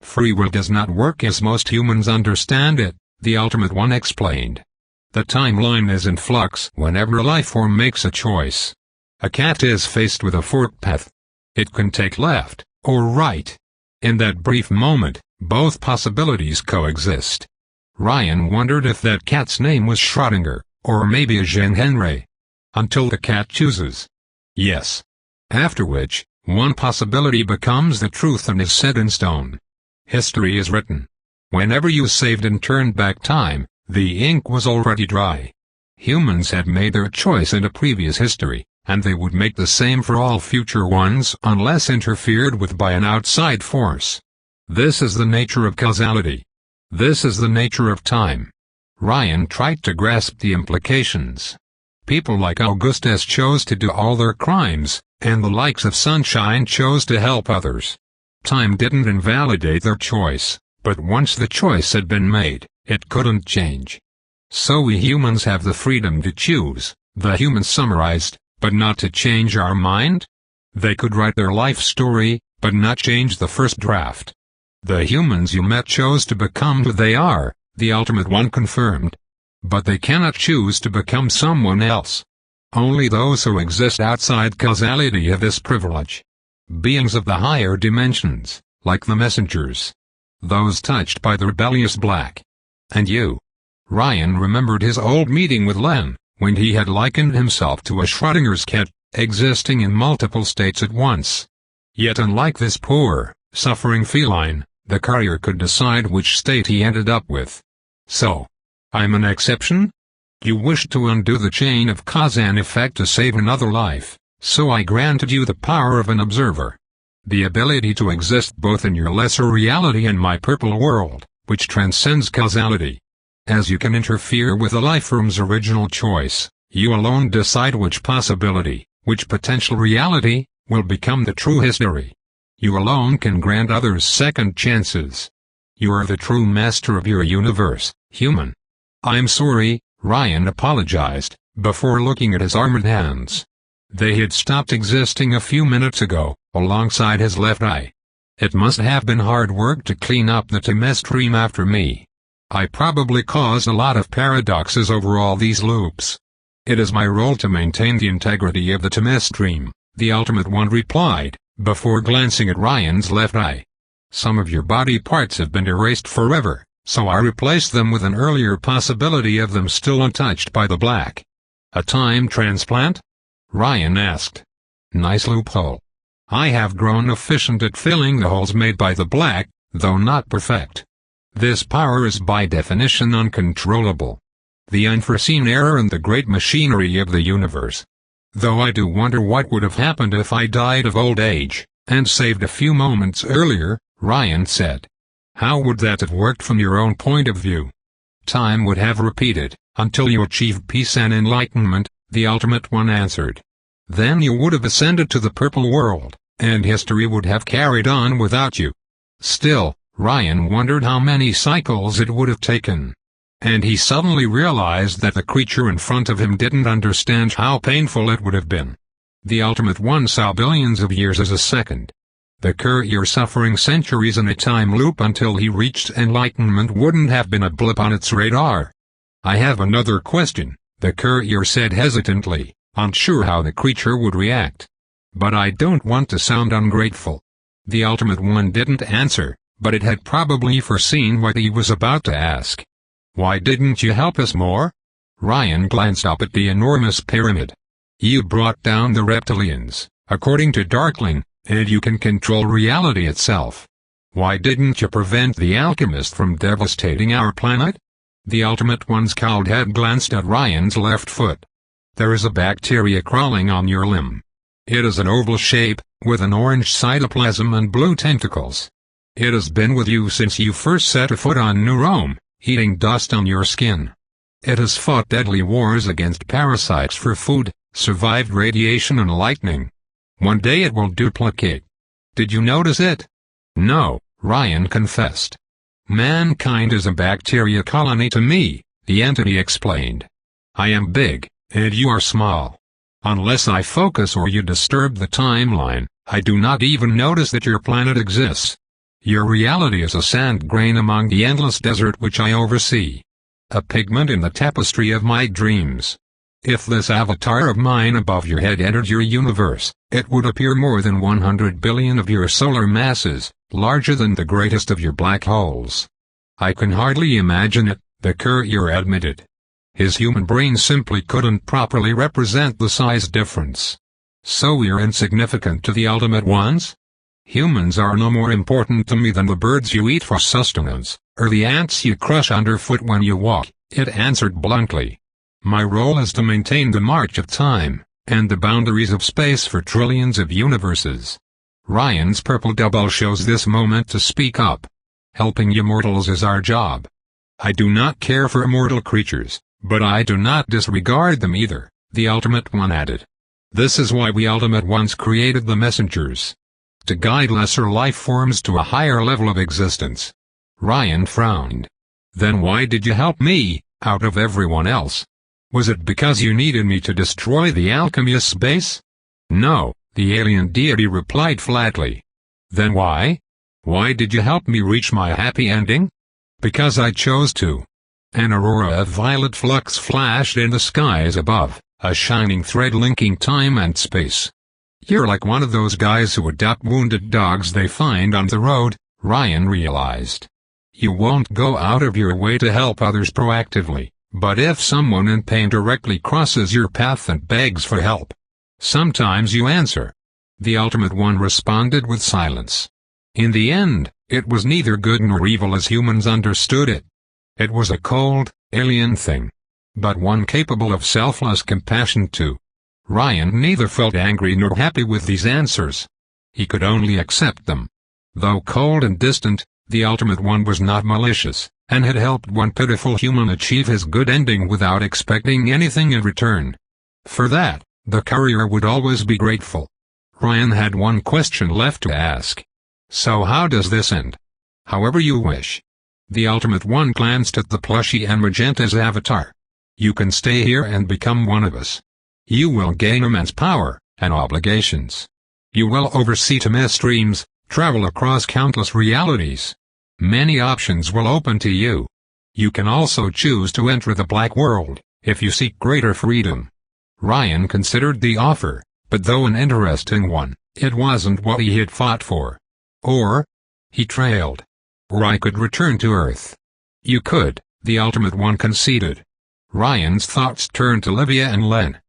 "Free will does not work as most humans understand it," the Ultimate One explained. "The timeline is in flux whenever a life form makes a choice. A cat is faced with a forked path. It can take left, or right. In that brief moment, both possibilities coexist." Ryan wondered if that cat's name was Schrödinger, or maybe a Jean Henry. Until the cat chooses. Yes. After which, one possibility becomes the truth and is set in stone. History is written. Whenever you saved and turned back time, the ink was already dry. Humans had made their choice in a previous history, and they would make the same for all future ones unless interfered with by an outside force. This is the nature of causality. This is the nature of time. Ryan tried to grasp the implications. People like Augustus chose to do all their crimes, and the likes of Sunshine chose to help others. Time didn't invalidate their choice, but once the choice had been made, it couldn't change. So we humans have the freedom to choose, the humans summarized, but not to change our mind? They could write their life story, but not change the first draft. The humans you met chose to become who they are, the Ultimate One confirmed. But they cannot choose to become someone else. Only those who exist outside causality have this privilege. Beings of the higher dimensions, like the messengers. Those touched by the rebellious black. And you. Ryan remembered his old meeting with Len, when he had likened himself to a Schrödinger's cat, existing in multiple states at once. Yet unlike this poor, suffering feline, the courier could decide which state he ended up with. So, I'm an exception? You wished to undo the chain of cause and effect to save another life, so I granted you the power of an observer. The ability to exist both in your lesser reality and my purple world, which transcends causality. As you can interfere with a lifeform's original choice, you alone decide which possibility, which potential reality, will become the true history. You alone can grant others second chances. You are the true master of your universe, human. I'm sorry, Ryan apologized, before looking at his armored hands. They had stopped existing a few minutes ago, alongside his left eye. It must have been hard work to clean up the time stream after me. I probably caused a lot of paradoxes over all these loops. It is my role to maintain the integrity of the time stream, the Ultimate One replied, before glancing at Ryan's left eye. Some of your body parts have been erased forever, so I replaced them with an earlier possibility of them still untouched by the black. A time transplant? Ryan asked. Nice loophole. I have grown efficient at filling the holes made by the black, though not perfect. This power is by definition uncontrollable. The unforeseen error in the great machinery of the universe. Though I do wonder what would have happened if I died of old age, and saved a few moments earlier, Ryan said. How would that have worked from your own point of view? Time would have repeated, until you achieved peace and enlightenment, the Ultimate One answered. Then you would have ascended to the purple world, and history would have carried on without you. Still, Ryan wondered how many cycles it would have taken. And he suddenly realized that the creature in front of him didn't understand how painful it would have been. The Ultimate One saw billions of years as a second. The courier suffering centuries in a time loop until he reached enlightenment wouldn't have been a blip on its radar. I have another question, the courier said hesitantly, unsure how the creature would react. But I don't want to sound ungrateful. The Ultimate One didn't answer, but it had probably foreseen what he was about to ask. Why didn't you help us more? Ryan glanced up at the enormous pyramid. You brought down the reptilians, according to Darkling, and you can control reality itself. Why didn't you prevent the alchemist from devastating our planet? The Ultimate One's cowed head glanced at Ryan's left foot. There is a bacteria crawling on your limb. It is an oval shape, with an orange cytoplasm and blue tentacles. It has been with you since you first set a foot on New Rome, eating dust on your skin. It has fought deadly wars against parasites for food, survived radiation and lightning. One day it will duplicate. Did you notice it? No, Ryan confessed. Mankind is a bacteria colony to me, the entity explained. I am big, and you are small. Unless I focus or you disturb the timeline, I do not even notice that your planet exists. Your reality is a sand grain among the endless desert which I oversee. A pigment in the tapestry of my dreams. If this avatar of mine above your head entered your universe, it would appear more than 100 billion of your solar masses, larger than the greatest of your black holes. I can hardly imagine it, the courier admitted. His human brain simply couldn't properly represent the size difference. So we're insignificant to the Ultimate Ones? Humans are no more important to me than the birds you eat for sustenance, or the ants you crush underfoot when you walk, it answered bluntly. My role is to maintain the march of time, and the boundaries of space for trillions of universes. Ryan's purple double shows this moment to speak up. Helping you mortals is our job. I do not care for immortal creatures, but I do not disregard them either, the Ultimate One added. This is why we Ultimate Ones created the messengers. To guide lesser life forms to a higher level of existence. Ryan frowned. Then why did you help me, out of everyone else? Was it because you needed me to destroy the alchemist's base? No, the alien deity replied flatly. Then why? Why did you help me reach my happy ending? Because I chose to. An aurora of violet flux flashed in the skies above, a shining thread linking time and space. You're like one of those guys who adopt wounded dogs they find on the road, Ryan realized. You won't go out of your way to help others proactively, but if someone in pain directly crosses your path and begs for help, sometimes you answer. The Ultimate One responded with silence. In the end, it was neither good nor evil as humans understood it. It was a cold, alien thing. But one capable of selfless compassion too. Ryan neither felt angry nor happy with these answers. He could only accept them. Though cold and distant, the Ultimate One was not malicious, and had helped one pitiful human achieve his good ending without expecting anything in return. For that, the courier would always be grateful. Ryan had one question left to ask. So how does this end? However you wish. The Ultimate One glanced at the plushie and Magenta's avatar. You can stay here and become one of us. You will gain immense power, and obligations. You will oversee immense streams, travel across countless realities. Many options will open to you. You can also choose to enter the black world, if you seek greater freedom. Ryan considered the offer, but though an interesting one, it wasn't what he had fought for. Or, he trailed. Or I could return to Earth. You could, the Ultimate One conceded. Ryan's thoughts turned to Livia and Len.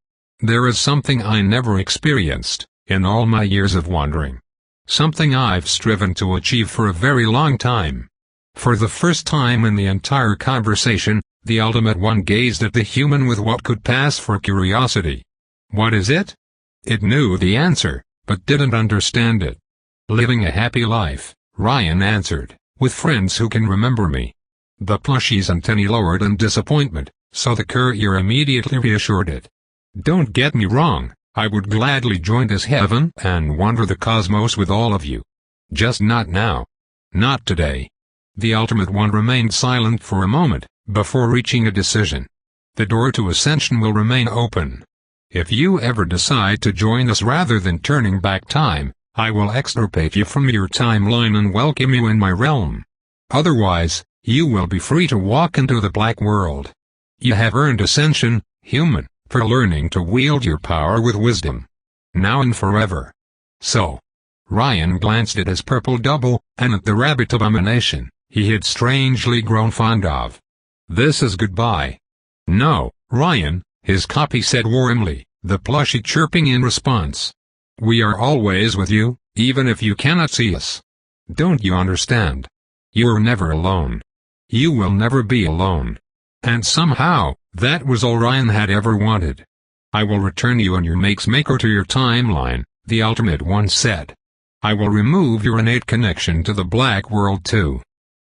There is something I never experienced, in all my years of wandering. Something I've striven to achieve for a very long time. For the first time in the entire conversation, the Ultimate One gazed at the human with what could pass for curiosity. What is it? It knew the answer, but didn't understand it. Living a happy life, Ryan answered, with friends who can remember me. The plushie's antennae lowered in disappointment, so the courier immediately reassured it. Don't get me wrong, I would gladly join this heaven and wander the cosmos with all of you. Just not now. Not today. The Ultimate One remained silent for a moment, before reaching a decision. The door to ascension will remain open. If you ever decide to join us rather than turning back time, I will extirpate you from your timeline and welcome you in my realm. Otherwise, you will be free to walk into the black world. You have earned ascension, human, for learning to wield your power with wisdom. Now and forever. So. Ryan glanced at his purple double, and at the rabbit abomination he had strangely grown fond of. This is goodbye. No, Ryan, his copy said warmly, the plushie chirping in response. We are always with you, even if you cannot see us. Don't you understand? You are never alone. You will never be alone. And somehow, that was all Ryan had ever wanted. I will return you and your maker to your timeline, the Ultimate One said. I will remove your innate connection to the black world too.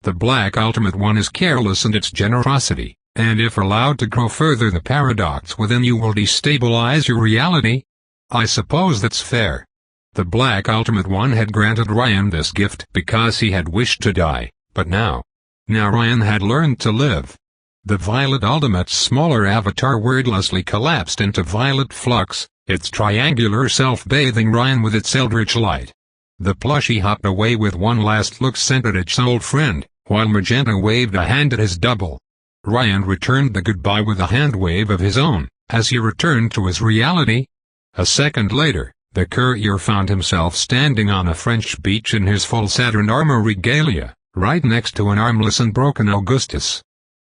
The black Ultimate One is careless in its generosity, and if allowed to grow further, the paradox within you will destabilize your reality. I suppose that's fair. The black Ultimate One had granted Ryan this gift because he had wished to die, but now Ryan had learned to live. The Violet Ultimate's smaller avatar wordlessly collapsed into violet flux, its triangular self bathing Ryan with its eldritch light. The plushie hopped away with one last look sent at its old friend, while Magenta waved a hand at his double. Ryan returned the goodbye with a hand wave of his own, as he returned to his reality. A second later, the courier found himself standing on a French beach in his full Saturn armor regalia, right next to an armless and broken Augustus.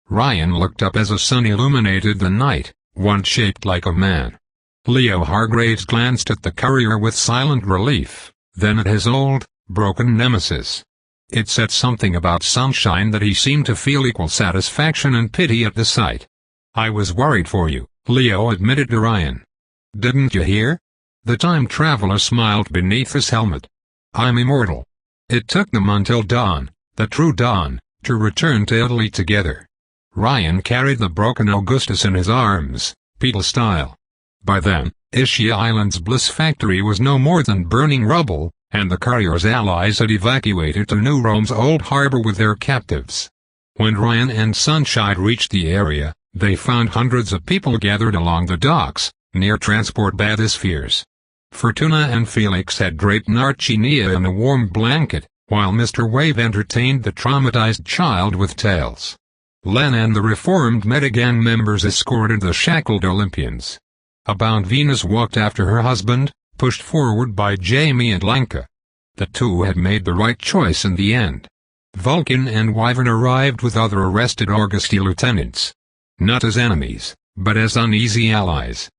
Ryan looked up as a sun illuminated the night, one shaped like a man. Leo Hargraves glanced at the courier with silent relief, then at his old, broken nemesis. It said something about sunshine that he seemed to feel equal satisfaction and pity at the sight. I was worried for you, Leo admitted to Ryan. Didn't you hear? The time traveler smiled beneath his helmet. I'm immortal. It took them until dawn, the true dawn, to return to Italy together. Ryan carried the broken Augustus in his arms, Beatle style. By then, Ischia Island's Bliss Factory was no more than burning rubble, and the courier's allies had evacuated to New Rome's old harbor with their captives. When Ryan and Sunshine reached the area, they found hundreds of people gathered along the docks, near transport bathyspheres. Fortuna and Felix had draped Narcinia in a warm blanket, while Mr. Wave entertained the traumatized child with tales. Len and the reformed Metagang members escorted the shackled Olympians. A bound Venus walked after her husband, pushed forward by Jamie and Lanka. The two had made the right choice in the end. Vulcan and Wyvern arrived with other arrested Augusti lieutenants. Not as enemies, but as uneasy allies.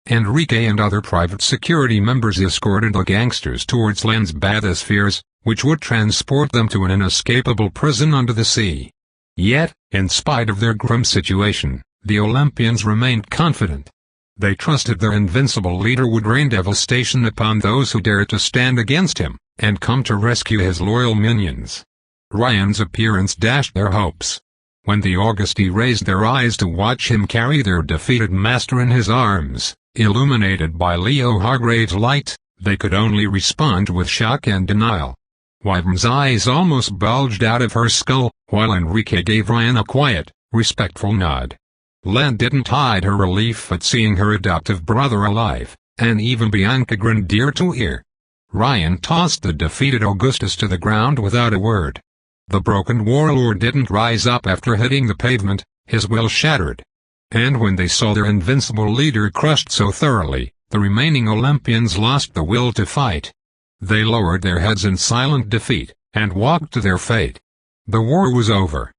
Enrique and other private security members escorted the gangsters towards Len's bathyspheres, which would transport them to an inescapable prison under the sea. Yet, in spite of their grim situation, the Olympians remained confident. They trusted their invincible leader would rain devastation upon those who dared to stand against him, and come to rescue his loyal minions. Ryan's appearance dashed their hopes. When the Augusti raised their eyes to watch him carry their defeated master in his arms, illuminated by Leo Hargrave's light, they could only respond with shock and denial. Wyvern's eyes almost bulged out of her skull, while Enrique gave Ryan a quiet, respectful nod. Len didn't hide her relief at seeing her adoptive brother alive, and even Bianca grinned ear to ear. Ryan tossed the defeated Augustus to the ground without a word. The broken warlord didn't rise up after hitting the pavement, his will shattered. And when they saw their invincible leader crushed so thoroughly, the remaining Olympians lost the will to fight. They lowered their heads in silent defeat, and walked to their fate. The war was over.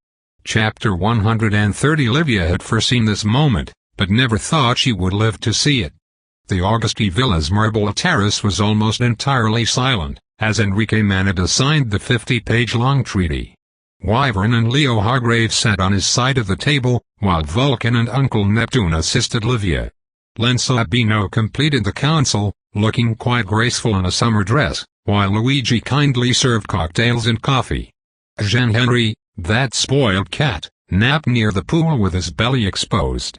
Chapter 130. Livia had foreseen this moment, but never thought she would live to see it. The Augusti Villa's marble terrace was almost entirely silent, as Enrique Manada signed the 50-page-long treaty. Wyvern and Leo Hargraves sat on his side of the table, while Vulcan and Uncle Neptune assisted Livia. Len Sabino completed the council, looking quite graceful in a summer dress, while Luigi kindly served cocktails and coffee. Jean-Henri, that spoiled cat, napped near the pool with his belly exposed.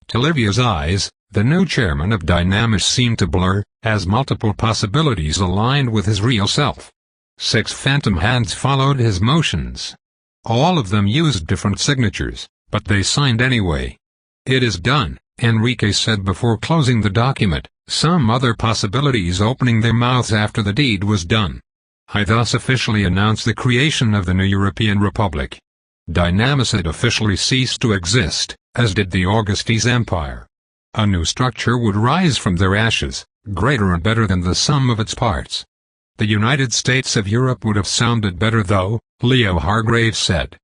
To Livia's eyes, the new chairman of Dynamis seemed to blur, as multiple possibilities aligned with his real self. 6 phantom hands followed his motions. All of them used different signatures, but they signed anyway. It is done, Enrique said before closing the document, some other possibilities opening their mouths after the deed was done. I thus officially announce the creation of the new European Republic. Dynamis had officially ceased to exist, as did the Augustes Empire. A new structure would rise from their ashes, greater and better than the sum of its parts. The United States of Europe would have sounded better though, Leo Hargraves said.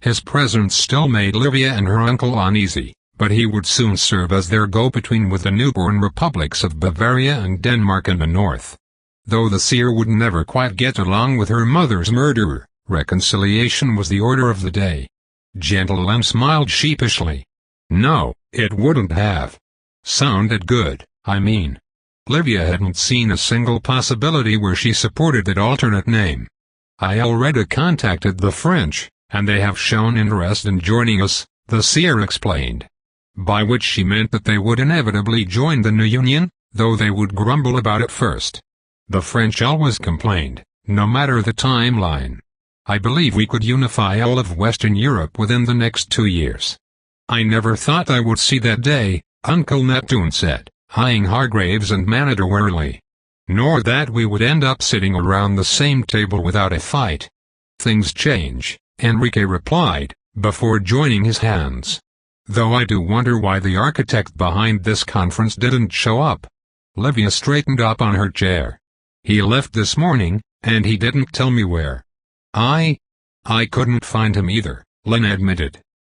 His presence still made Livia and her uncle uneasy, but he would soon serve as their go-between with the newborn republics of Bavaria and Denmark in the north. Though the seer would never quite get along with her mother's murderer, reconciliation was the order of the day. Gentle Len smiled sheepishly. No, it wouldn't have. Sounded good, I mean. Livia hadn't seen a single possibility where she supported that alternate name. I already contacted the French, and they have shown interest in joining us, the seer explained. By which she meant that they would inevitably join the new union, though they would grumble about it first. The French always complained, no matter the timeline. I believe we could unify all of Western Europe within the next 2 years. I never thought I would see that day, Uncle Neptune said, eyeing Hargraves and Manager warily. Nor that we would end up sitting around the same table without a fight. Things change, Enrique replied, before joining his hands. Though I do wonder why the architect behind this conference didn't show up. Livia straightened up on her chair. He left this morning, and he didn't tell me where. I couldn't find him either, Len admitted.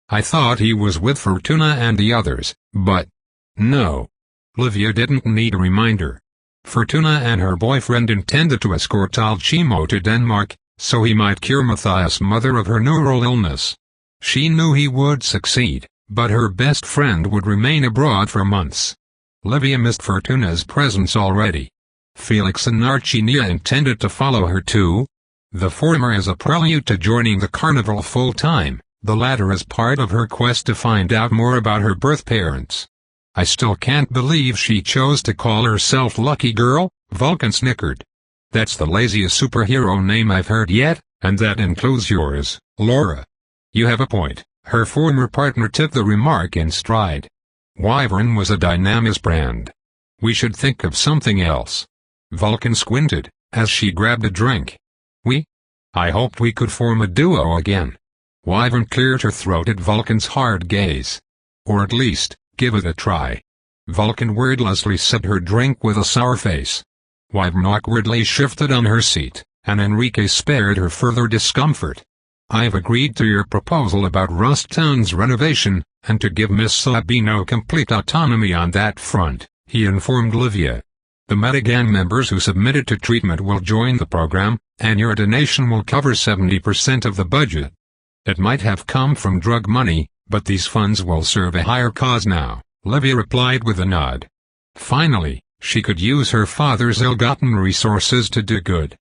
I thought he was with Fortuna and the others, but... No. Livia didn't need a reminder. Fortuna and her boyfriend intended to escort Alcimo to Denmark, so he might cure Matthias' mother of her neural illness. She knew he would succeed, but her best friend would remain abroad for months. Livia missed Fortuna's presence already. Felix and Narcinia intended to follow her too. The former as a prelude to joining the carnival full-time, the latter as part of her quest to find out more about her birth parents. I still can't believe she chose to call herself Lucky Girl, Vulcan snickered. That's the laziest superhero name I've heard yet, and that includes yours, Laura. You have a point, her former partner took the remark in stride. Wyvern was a Dynamis brand. We should think of something else. Vulcan squinted, as she grabbed a drink. I hoped we could form a duo again. Wyvern cleared her throat at Vulcan's hard gaze. Or at least, give it a try. Vulcan wordlessly sipped her drink with a sour face. Wyvern awkwardly shifted on her seat, and Enrique spared her further discomfort. I've agreed to your proposal about Rust Town's renovation, and to give Miss Sabino complete autonomy on that front, he informed Livia. The Metagang members who submitted to treatment will join the program, and your donation will cover 70% of the budget. It might have come from drug money, but these funds will serve a higher cause now, Livia replied with a nod. Finally, she could use her father's ill-gotten resources to do good.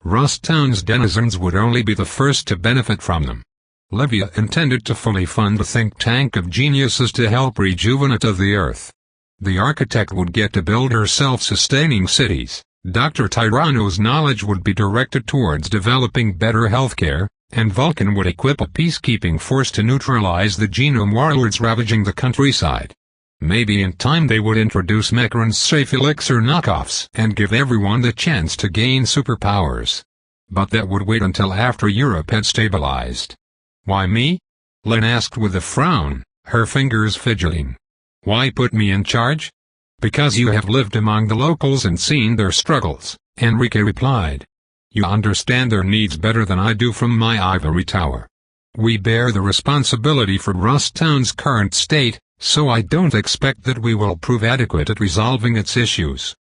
Rust Town's denizens would only be the first to benefit from them. Livia intended to fully fund a think tank of geniuses to help rejuvenate the earth. The architect would get to build her self-sustaining cities, Dr. Tyranno's knowledge would be directed towards developing better healthcare, and Vulcan would equip a peacekeeping force to neutralize the genome warlords ravaging the countryside. Maybe in time they would introduce Mecron's safe elixir knockoffs and give everyone the chance to gain superpowers. But that would wait until after Europe had stabilized. Why me? Len asked with a frown, her fingers fidgeting. Why put me in charge? Because you have lived among the locals and seen their struggles, Enrique replied. You understand their needs better than I do from my ivory tower. We bear the responsibility for Rust Town's current state, so I don't expect that we will prove adequate at resolving its issues.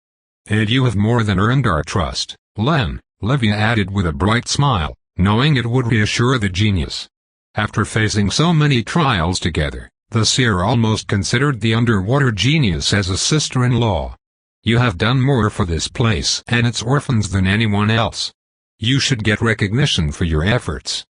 And you have more than earned our trust, Len, Livia added with a bright smile, knowing it would reassure the genius. After facing so many trials together, the seer almost considered the underwater genius as a sister-in-law. You have done more for this place and its orphans than anyone else. You should get recognition for your efforts.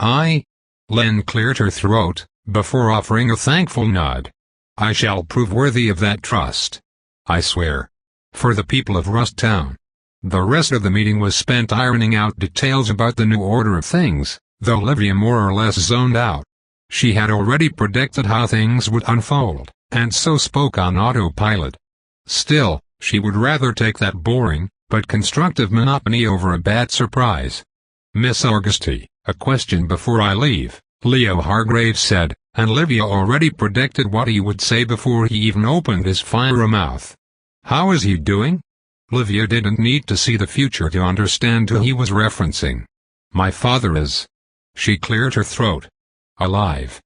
Len cleared her throat, before offering a thankful nod. I shall prove worthy of that trust. I swear. For the people of Rust Town. The rest of the meeting was spent ironing out details about the new order of things, though Livia more or less zoned out. She had already predicted how things would unfold, and so spoke on autopilot. Still, she would rather take that boring, but constructive monotony over a bad surprise. Miss Auguste, a question before I leave, Leo Hargraves said, and Livia already predicted what he would say before he even opened his fiery mouth. How is he doing? Livia didn't need to see the future to understand who he was referencing. My father is. She cleared her throat. Alive.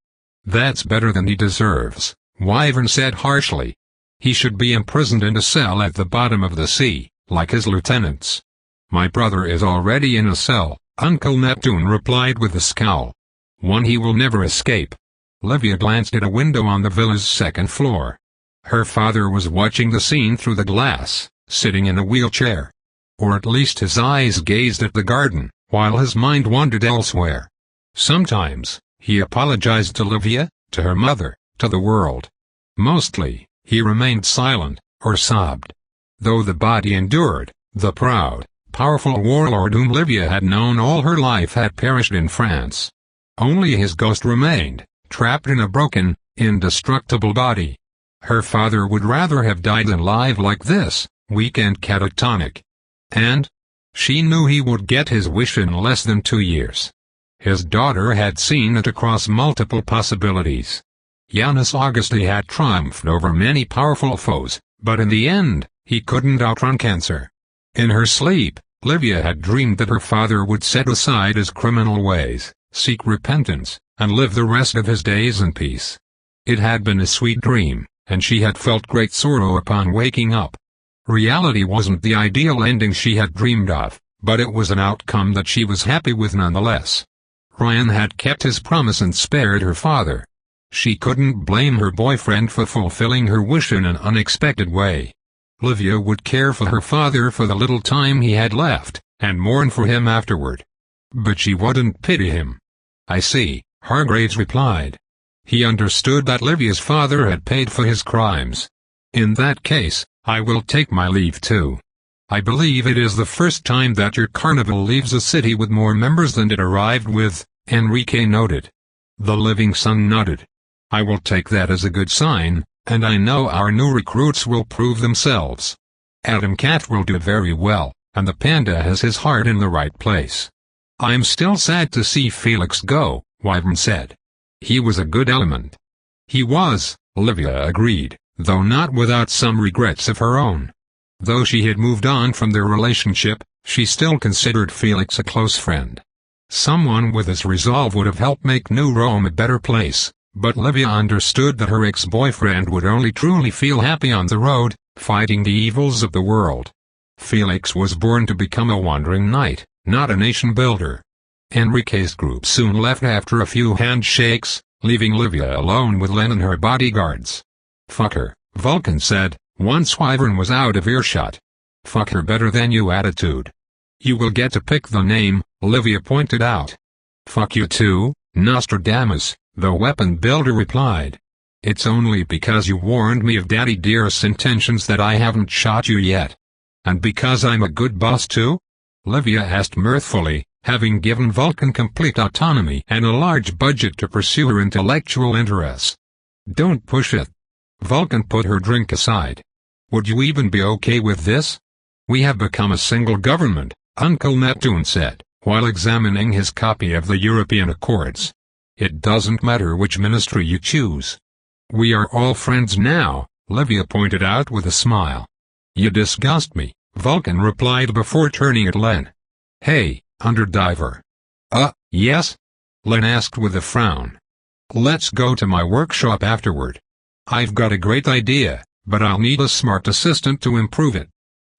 That's better than he deserves, Wyvern said harshly. He should be imprisoned in a cell at the bottom of the sea, like his lieutenants. "My brother is already in a cell," Uncle Neptune replied with a scowl. "One he will never escape." Livia glanced at a window on the villa's second floor. Her father was watching the scene through the glass, sitting in a wheelchair. Or at least his eyes gazed at the garden, while his mind wandered elsewhere. Sometimes, he apologized to Livia, to her mother, to the world. Mostly, he remained silent, or sobbed. Though the body endured, the proud, powerful warlord whom Livia had known all her life had perished in France. Only his ghost remained, trapped in a broken, indestructible body. Her father would rather have died than live like this, weak and catatonic. And she knew he would get his wish in less than 2 years. His daughter had seen it across multiple possibilities. Janus Auguste had triumphed over many powerful foes, but in the end, he couldn't outrun cancer. In her sleep, Livia had dreamed that her father would set aside his criminal ways, seek repentance, and live the rest of his days in peace. It had been a sweet dream, and she had felt great sorrow upon waking up. Reality wasn't the ideal ending she had dreamed of, but it was an outcome that she was happy with nonetheless. Ryan had kept his promise and spared her father. She couldn't blame her boyfriend for fulfilling her wish in an unexpected way. Livia would care for her father for the little time he had left, and mourn for him afterward. But she wouldn't pity him. "I see," Hargraves replied. He understood that Livia's father had paid for his crimes. "In that case, I will take my leave too. I believe it is the first time that your carnival leaves a city with more members than it arrived with," Enrique noted. The living son nodded. "I will take that as a good sign, and I know our new recruits will prove themselves. Adam Cat will do very well, and the panda has his heart in the right place." "I'm still sad to see Felix go," Wyvern said. "He was a good element." "He was," Livia agreed, though not without some regrets of her own. Though she had moved on from their relationship, she still considered Felix a close friend. Someone with his resolve would have helped make New Rome a better place, but Livia understood that her ex-boyfriend would only truly feel happy on the road, fighting the evils of the world. Felix was born to become a wandering knight, not a nation builder. Enrique's group soon left after a few handshakes, leaving Livia alone with Len and her bodyguards. "Fuck her," Vulcan said, once Wyvern was out of earshot. "Fuck her better than you attitude." "You will get to pick the name," Livia pointed out. "Fuck you too, Nostradamus," the weapon builder replied. "It's only because you warned me of Daddy Dearest's intentions that I haven't shot you yet." "And because I'm a good boss too?" Livia asked mirthfully, having given Vulcan complete autonomy and a large budget to pursue her intellectual interests. "Don't push it." Vulcan put her drink aside. "Would you even be okay with this?" "We have become a single government," Uncle Neptune said, while examining his copy of the European Accords. "It doesn't matter which ministry you choose." "We are all friends now," Livia pointed out with a smile. "You disgust me," Vulcan replied before turning at Len. "Hey, underdiver." Yes?" Len asked with a frown. "Let's go to my workshop afterward. I've got a great idea, but I'll need a smart assistant to improve it."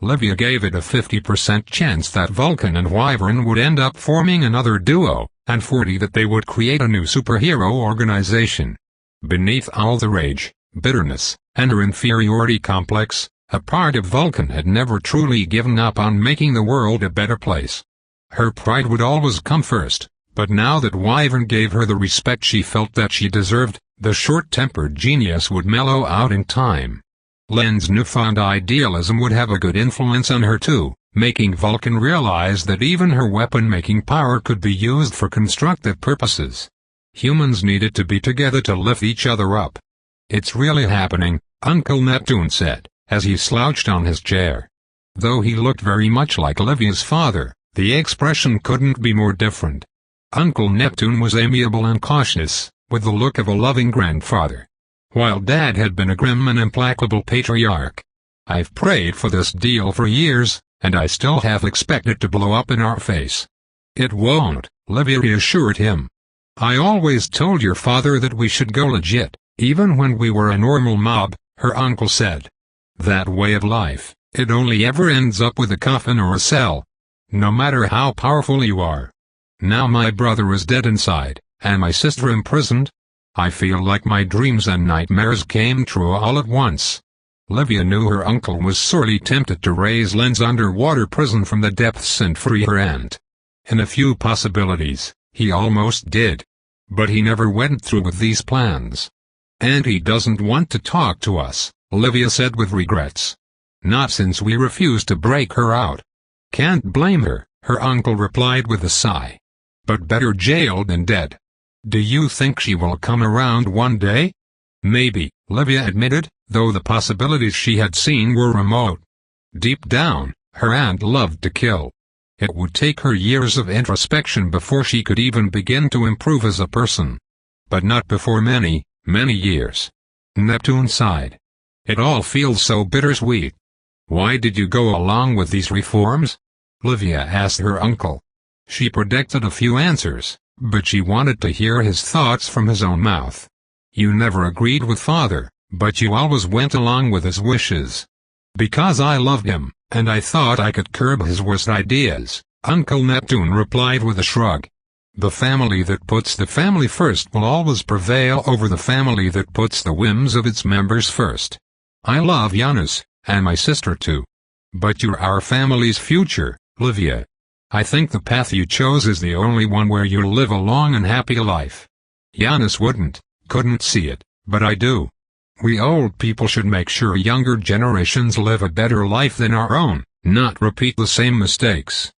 Livia gave it a 50% chance that Vulcan and Wyvern would end up forming another duo, and 40 that they would create a new superhero organization. Beneath all the rage, bitterness, and her inferiority complex, a part of Vulcan had never truly given up on making the world a better place. Her pride would always come first, but now that Wyvern gave her the respect she felt that she deserved, the short-tempered genius would mellow out in time. Len's newfound idealism would have a good influence on her too, making Vulcan realize that even her weapon-making power could be used for constructive purposes. Humans needed to be together to lift each other up. "It's really happening," Uncle Neptune said, as he slouched on his chair. Though he looked very much like Livia's father, the expression couldn't be more different. Uncle Neptune was amiable and cautious, with the look of a loving grandfather, while Dad had been a grim and implacable patriarch. "I've prayed for this deal for years, and I still half expect it to blow up in our face." "It won't," Livia reassured him. "I always told your father that we should go legit, even when we were a normal mob," her uncle said. "That way of life, it only ever ends up with a coffin or a cell." no matter how powerful you are. Now my brother is dead inside, and my sister imprisoned. I feel like my dreams and nightmares came true all at once. Livia knew her uncle was sorely tempted to raise Len's underwater prison from the depths and free her aunt. In a few possibilities, he almost did. But he never went through with these plans. And he doesn't want to talk to us, Livia said with regrets. Not since we refused to break her out. Can't blame her, her uncle replied with a sigh. But better jailed than dead. Do you think she will come around one day? Maybe, Livia admitted, though the possibilities she had seen were remote. Deep down, her aunt loved to kill. It would take her years of introspection before she could even begin to improve as a person. But not before many, many years. Neptune sighed. It all feels so bittersweet. Why did you go along with these reforms? Livia asked her uncle. She predicted a few answers, but she wanted to hear his thoughts from his own mouth. You never agreed with father, but you always went along with his wishes. Because I loved him, and I thought I could curb his worst ideas, Uncle Neptune replied with a shrug. The family that puts the family first will always prevail over the family that puts the whims of its members first. I love Janus, and my sister too. But you're our family's future, Livia. I think the path you chose is the only one where you'll live a long and happy life. Janus couldn't see it, but I do. We old people should make sure younger generations live a better life than our own, not repeat the same mistakes.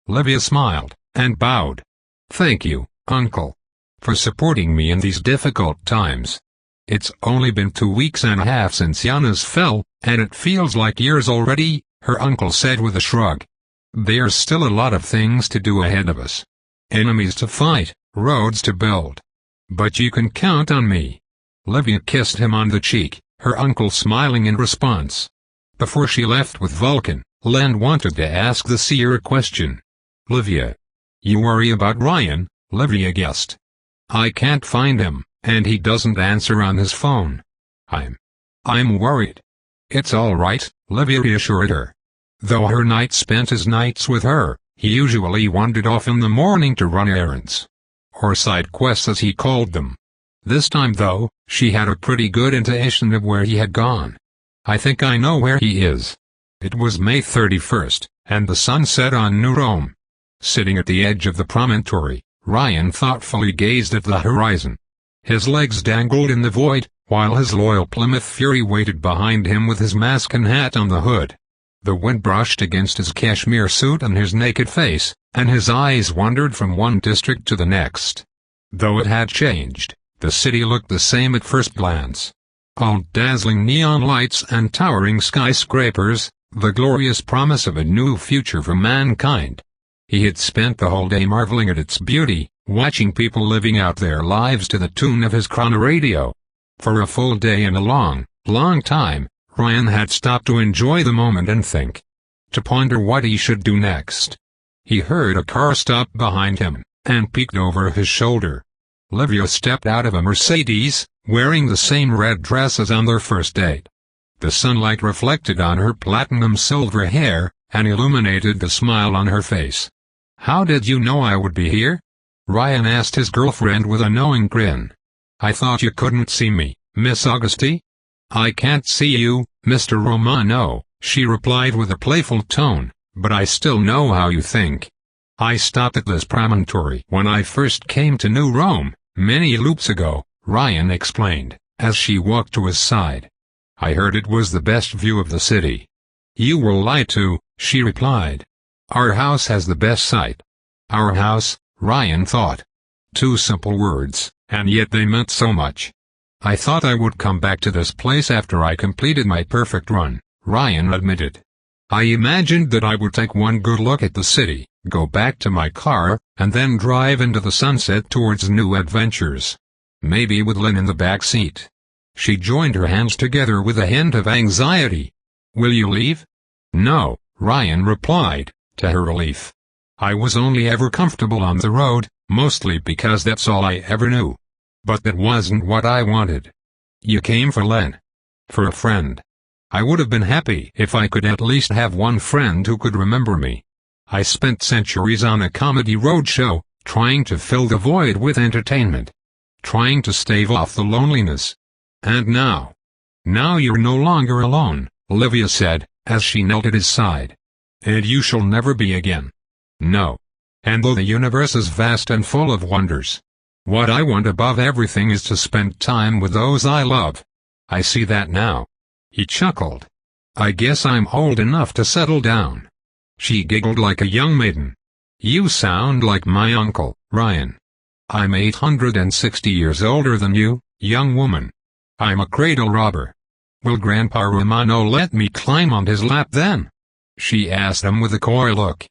Livia smiled, and bowed. Thank you, Uncle, for supporting me in these difficult times. It's only been 2 weeks and a half since Janus fell, and it feels like years already, her uncle said with a shrug. There's still a lot of things to do ahead of us. Enemies to fight, roads to build. But you can count on me. Livia kissed him on the cheek, her uncle smiling in response. Before she left with Vulcan, Len wanted to ask the seer a question. Livia. You worry about Ryan, Livia guessed. I can't find him, and he doesn't answer on his phone. I'm worried. It's all right, Livia reassured her. Though her knight spent his nights with her, he usually wandered off in the morning to run errands. Or side quests as he called them. This time though, she had a pretty good intuition of where he had gone. I think I know where he is. It was May 31st, and the sun set on New Rome. Sitting at the edge of the promontory, Ryan thoughtfully gazed at the horizon. His legs dangled in the void, while his loyal Plymouth Fury waited behind him with his mask and hat on the hood. The wind brushed against his cashmere suit and his naked face, and his eyes wandered from one district to the next. Though it had changed, the city looked the same at first glance. All dazzling neon lights and towering skyscrapers, the glorious promise of a new future for mankind. He had spent the whole day marveling at its beauty, watching people living out their lives to the tune of his chrono radio. For a full day and a long, long time, Ryan had stopped to enjoy the moment and think. To ponder what he should do next. He heard a car stop behind him, and peeked over his shoulder. Livia stepped out of a Mercedes, wearing the same red dress as on their first date. The sunlight reflected on her platinum silver hair, and illuminated the smile on her face. How did you know I would be here? Ryan asked his girlfriend with a knowing grin. I thought you couldn't see me, Miss Auguste? I can't see you, Mr. Romano, she replied with a playful tone, but I still know how you think. I stopped at this promontory when I first came to New Rome, many loops ago, Ryan explained, as she walked to his side. I heard it was the best view of the city. You will lie too, she replied. Our house has the best sight. Our house, Ryan thought. 2 simple words, and yet they meant so much. I thought I would come back to this place after I completed my perfect run, Ryan admitted. I imagined that I would take one good look at the city, go back to my car, and then drive into the sunset towards new adventures. Maybe with Lynn in the back seat. She joined her hands together with a hint of anxiety. Will you leave? No, Ryan replied, to her relief. I was only ever comfortable on the road, mostly because that's all I ever knew. But that wasn't what I wanted. You came for Len. For a friend. I would have been happy if I could at least have one friend who could remember me. I spent centuries on a comedy roadshow, trying to fill the void with entertainment. Trying to stave off the loneliness. And now you're no longer alone, Olivia said, as she knelt at his side. And you shall never be again. No. And though the universe is vast and full of wonders, what I want above everything is to spend time with those I love. I see that now. He chuckled. I guess I'm old enough to settle down. She giggled like a young maiden. You sound like my uncle, Ryan. I'm 860 years older than you, young woman. I'm a cradle robber. Will Grandpa Romano let me climb on his lap then? She asked him with a coy look.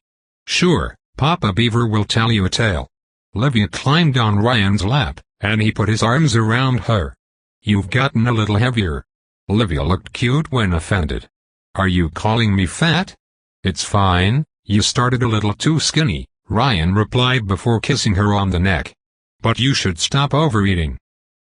Sure, Papa Beaver will tell you a tale. Olivia climbed on Ryan's lap, and he put his arms around her. You've gotten a little heavier. Olivia looked cute when offended. Are you calling me fat? It's fine, you started a little too skinny, Ryan replied before kissing her on the neck. But you should stop overeating.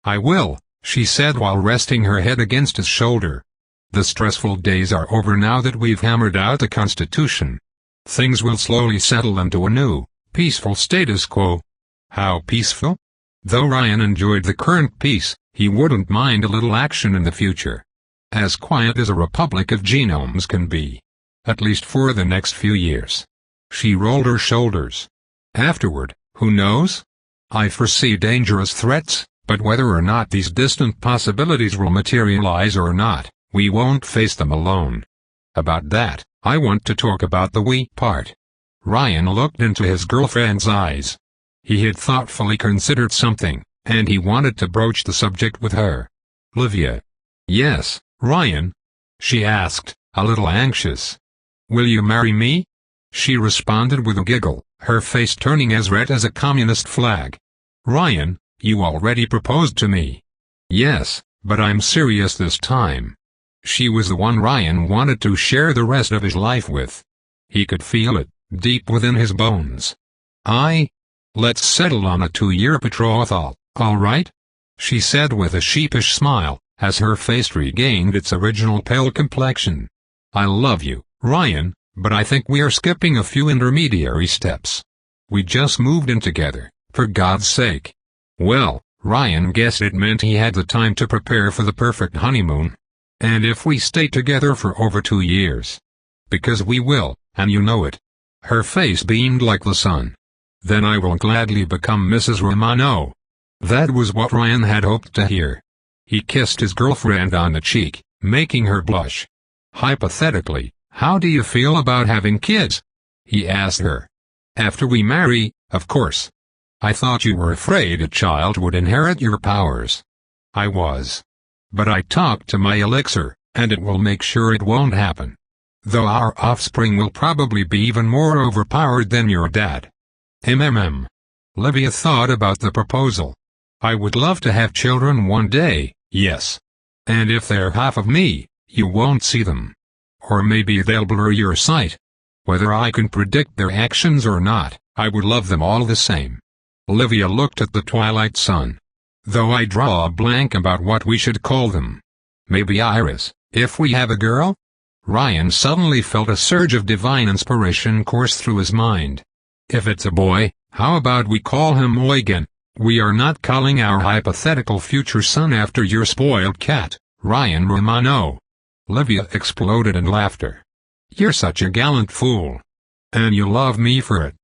I will, she said while resting her head against his shoulder. The stressful days are over now that we've hammered out the Constitution. Things will slowly settle into a new, peaceful status quo. How peaceful? Though Ryan enjoyed the current peace, he wouldn't mind a little action in the future. As quiet as a republic of genomes can be. At least for the next few years. She rolled her shoulders. Afterward, who knows? I foresee dangerous threats, but whether or not these distant possibilities will materialize or not, we won't face them alone. About that, I want to talk about the we part. Ryan looked into his girlfriend's eyes. He had thoughtfully considered something, and he wanted to broach the subject with her. Olivia. Yes, Ryan? She asked, a little anxious. Will you marry me? She responded with a giggle, her face turning as red as a communist flag. Ryan, you already proposed to me. Yes, but I'm serious this time. She was the one Ryan wanted to share the rest of his life with. He could feel it, deep within his bones. Let's settle on a 2-year betrothal, all right? She said with a sheepish smile, as her face regained its original pale complexion. I love you, Ryan, but I think we are skipping a few intermediary steps. We just moved in together, for God's sake. Well, Ryan guessed it meant he had the time to prepare for the perfect honeymoon. And if we stay together for over 2 years. Because we will, and you know it. Her face beamed like the sun. Then I will gladly become Mrs. Romano. That was what Ryan had hoped to hear. He kissed his girlfriend on the cheek, making her blush. Hypothetically, how do you feel about having kids? He asked her. After we marry, of course. I thought you were afraid a child would inherit your powers. I was. But I talked to my elixir, and it will make sure it won't happen. Though our offspring will probably be even more overpowered than your dad. Olivia thought about the proposal. I would love to have children one day, yes. And if they're half of me, you won't see them. Or maybe they'll blur your sight. Whether I can predict their actions or not, I would love them all the same. Olivia looked at the twilight sun. Though I draw a blank about what we should call them. Maybe Iris, if we have a girl? Ryan suddenly felt a surge of divine inspiration course through his mind. If it's a boy, how about we call him Eugen? We are not calling our hypothetical future son after your spoiled cat, Ryan Romano. Olivia exploded in laughter. You're such a gallant fool. And you love me for it.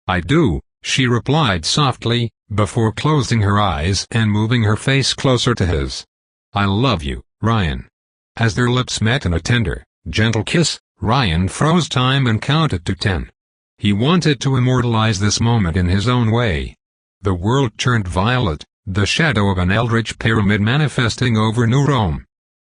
I do, she replied softly, before closing her eyes and moving her face closer to his. I love you, Ryan. As their lips met in a tender, gentle kiss, Ryan froze time and counted to 10. He wanted to immortalize this moment in his own way. The world turned violet, the shadow of an eldritch pyramid manifesting over New Rome.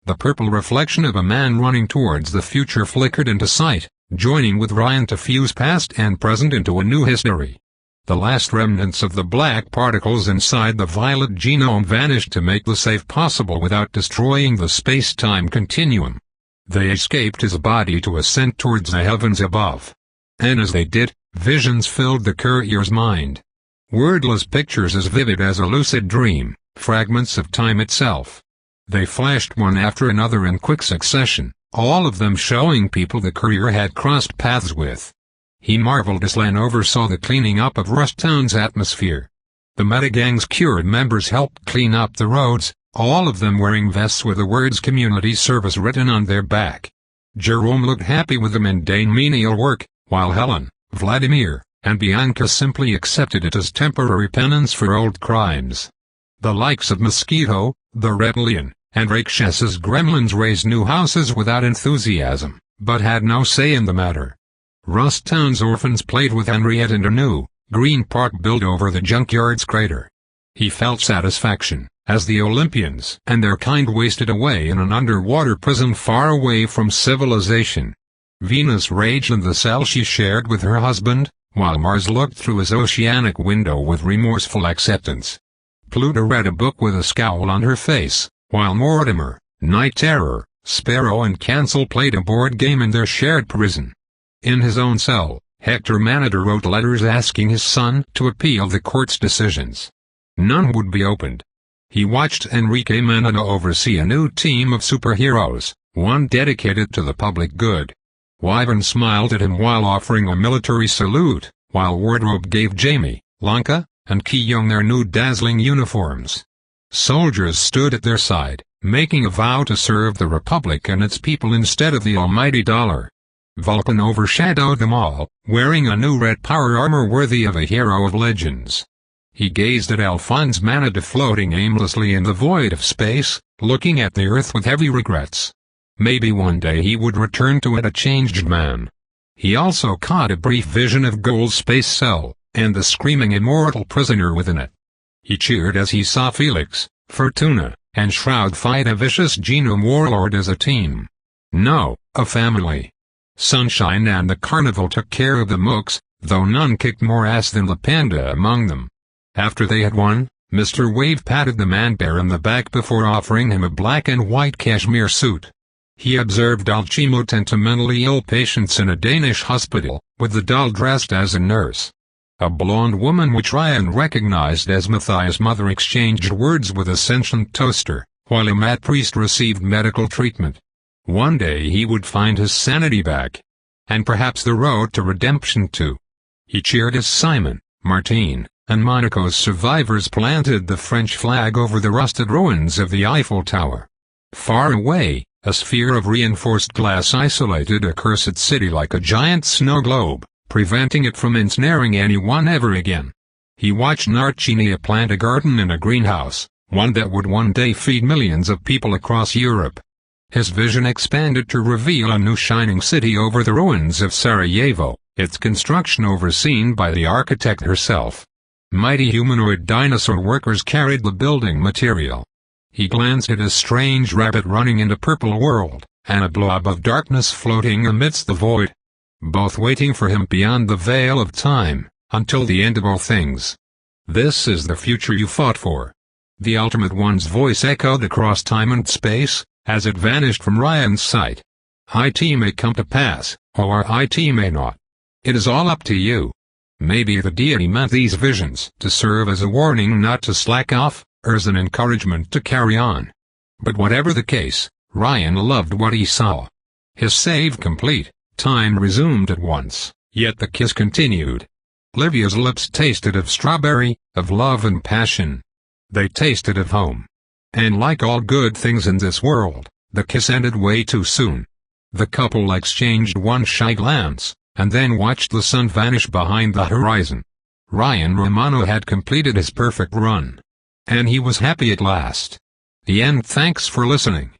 The purple reflection of a man running towards the future flickered into sight, joining with Ryan to fuse past and present into a new history. The last remnants of the black particles inside the violet genome vanished to make the save possible without destroying the space-time continuum. They escaped his body to ascend towards the heavens above. And as they did, visions filled the courier's mind. Wordless pictures as vivid as a lucid dream, fragments of time itself. They flashed one after another in quick succession, all of them showing people the courier had crossed paths with. He marveled as Len oversaw the cleaning up of Rusttown's atmosphere. The Metagang's cured members helped clean up the roads, all of them wearing vests with the words community service written on their back. Jerome looked happy with the mundane menial work, while Helen, Vladimir, and Bianca simply accepted it as temporary penance for old crimes. The likes of Mosquito, the Rebellion, and Rakshas's gremlins raised new houses without enthusiasm, but had no say in the matter. Rusttown's orphans played with Henriette in a new, green park built over the junkyard's crater. He felt satisfaction, as the Olympians and their kind wasted away in an underwater prison far away from civilization. Venus raged in the cell she shared with her husband, while Mars looked through his oceanic window with remorseful acceptance. Pluto read a book with a scowl on her face, while Mortimer, Night Terror, Sparrow and Cancel played a board game in their shared prison. In his own cell, Hector Maniter wrote letters asking his son to appeal the court's decisions. None would be opened. He watched Enrique Manito oversee a new team of superheroes, one dedicated to the public good. Wyvern smiled at him while offering a military salute, while Wardrobe gave Jamie, Lanka, and Ki-Young their new dazzling uniforms. Soldiers stood at their side, making a vow to serve the Republic and its people instead of the almighty dollar. Vulcan overshadowed them all, wearing a new red power armor worthy of a hero of legends. He gazed at Alphonse Manita floating aimlessly in the void of space, looking at the Earth with heavy regrets. Maybe one day he would return to it a changed man. He also caught a brief vision of Gold's space cell, and the screaming immortal prisoner within it. He cheered as he saw Felix, Fortuna, and Shroud fight a vicious genome warlord as a team. No, a family. Sunshine and the Carnival took care of the Mooks, though none kicked more ass than the panda among them. After they had won, Mr. Wave patted the man-bear in the back before offering him a black and white cashmere suit. He observed Alchimo tend to mentally ill patients in a Danish hospital, with the doll dressed as a nurse. A blonde woman which Ryan recognized as Matthias' mother exchanged words with a sentient toaster, while a mad priest received medical treatment. One day he would find his sanity back. And perhaps the road to redemption too. He cheered as Simon, Martine, and Monaco's survivors planted the French flag over the rusted ruins of the Eiffel Tower. Far away, a sphere of reinforced glass isolated a cursed city like a giant snow globe, preventing it from ensnaring anyone ever again. He watched Narcinia plant a garden in a greenhouse, one that would one day feed millions of people across Europe. His vision expanded to reveal a new shining city over the ruins of Sarajevo, its construction overseen by the architect herself. Mighty humanoid dinosaur workers carried the building material. He glanced at a strange rabbit running in a purple world, and a blob of darkness floating amidst the void. Both waiting for him beyond the veil of time, until the end of all things. This is the future you fought for. The Ultimate One's voice echoed across time and space, as it vanished from Ryan's sight. IT may come to pass, or IT may not. It is all up to you. Maybe the deity meant these visions to serve as a warning not to slack off, or as an encouragement to carry on. But whatever the case, Ryan loved what he saw. His save complete, time resumed at once, yet the kiss continued. Livia's lips tasted of strawberry, of love and passion. They tasted of home. And like all good things in this world, the kiss ended way too soon. The couple exchanged one shy glance, and then watched the sun vanish behind the horizon. Ryan Romano had completed his perfect run. And he was happy at last. The end. Thanks for listening.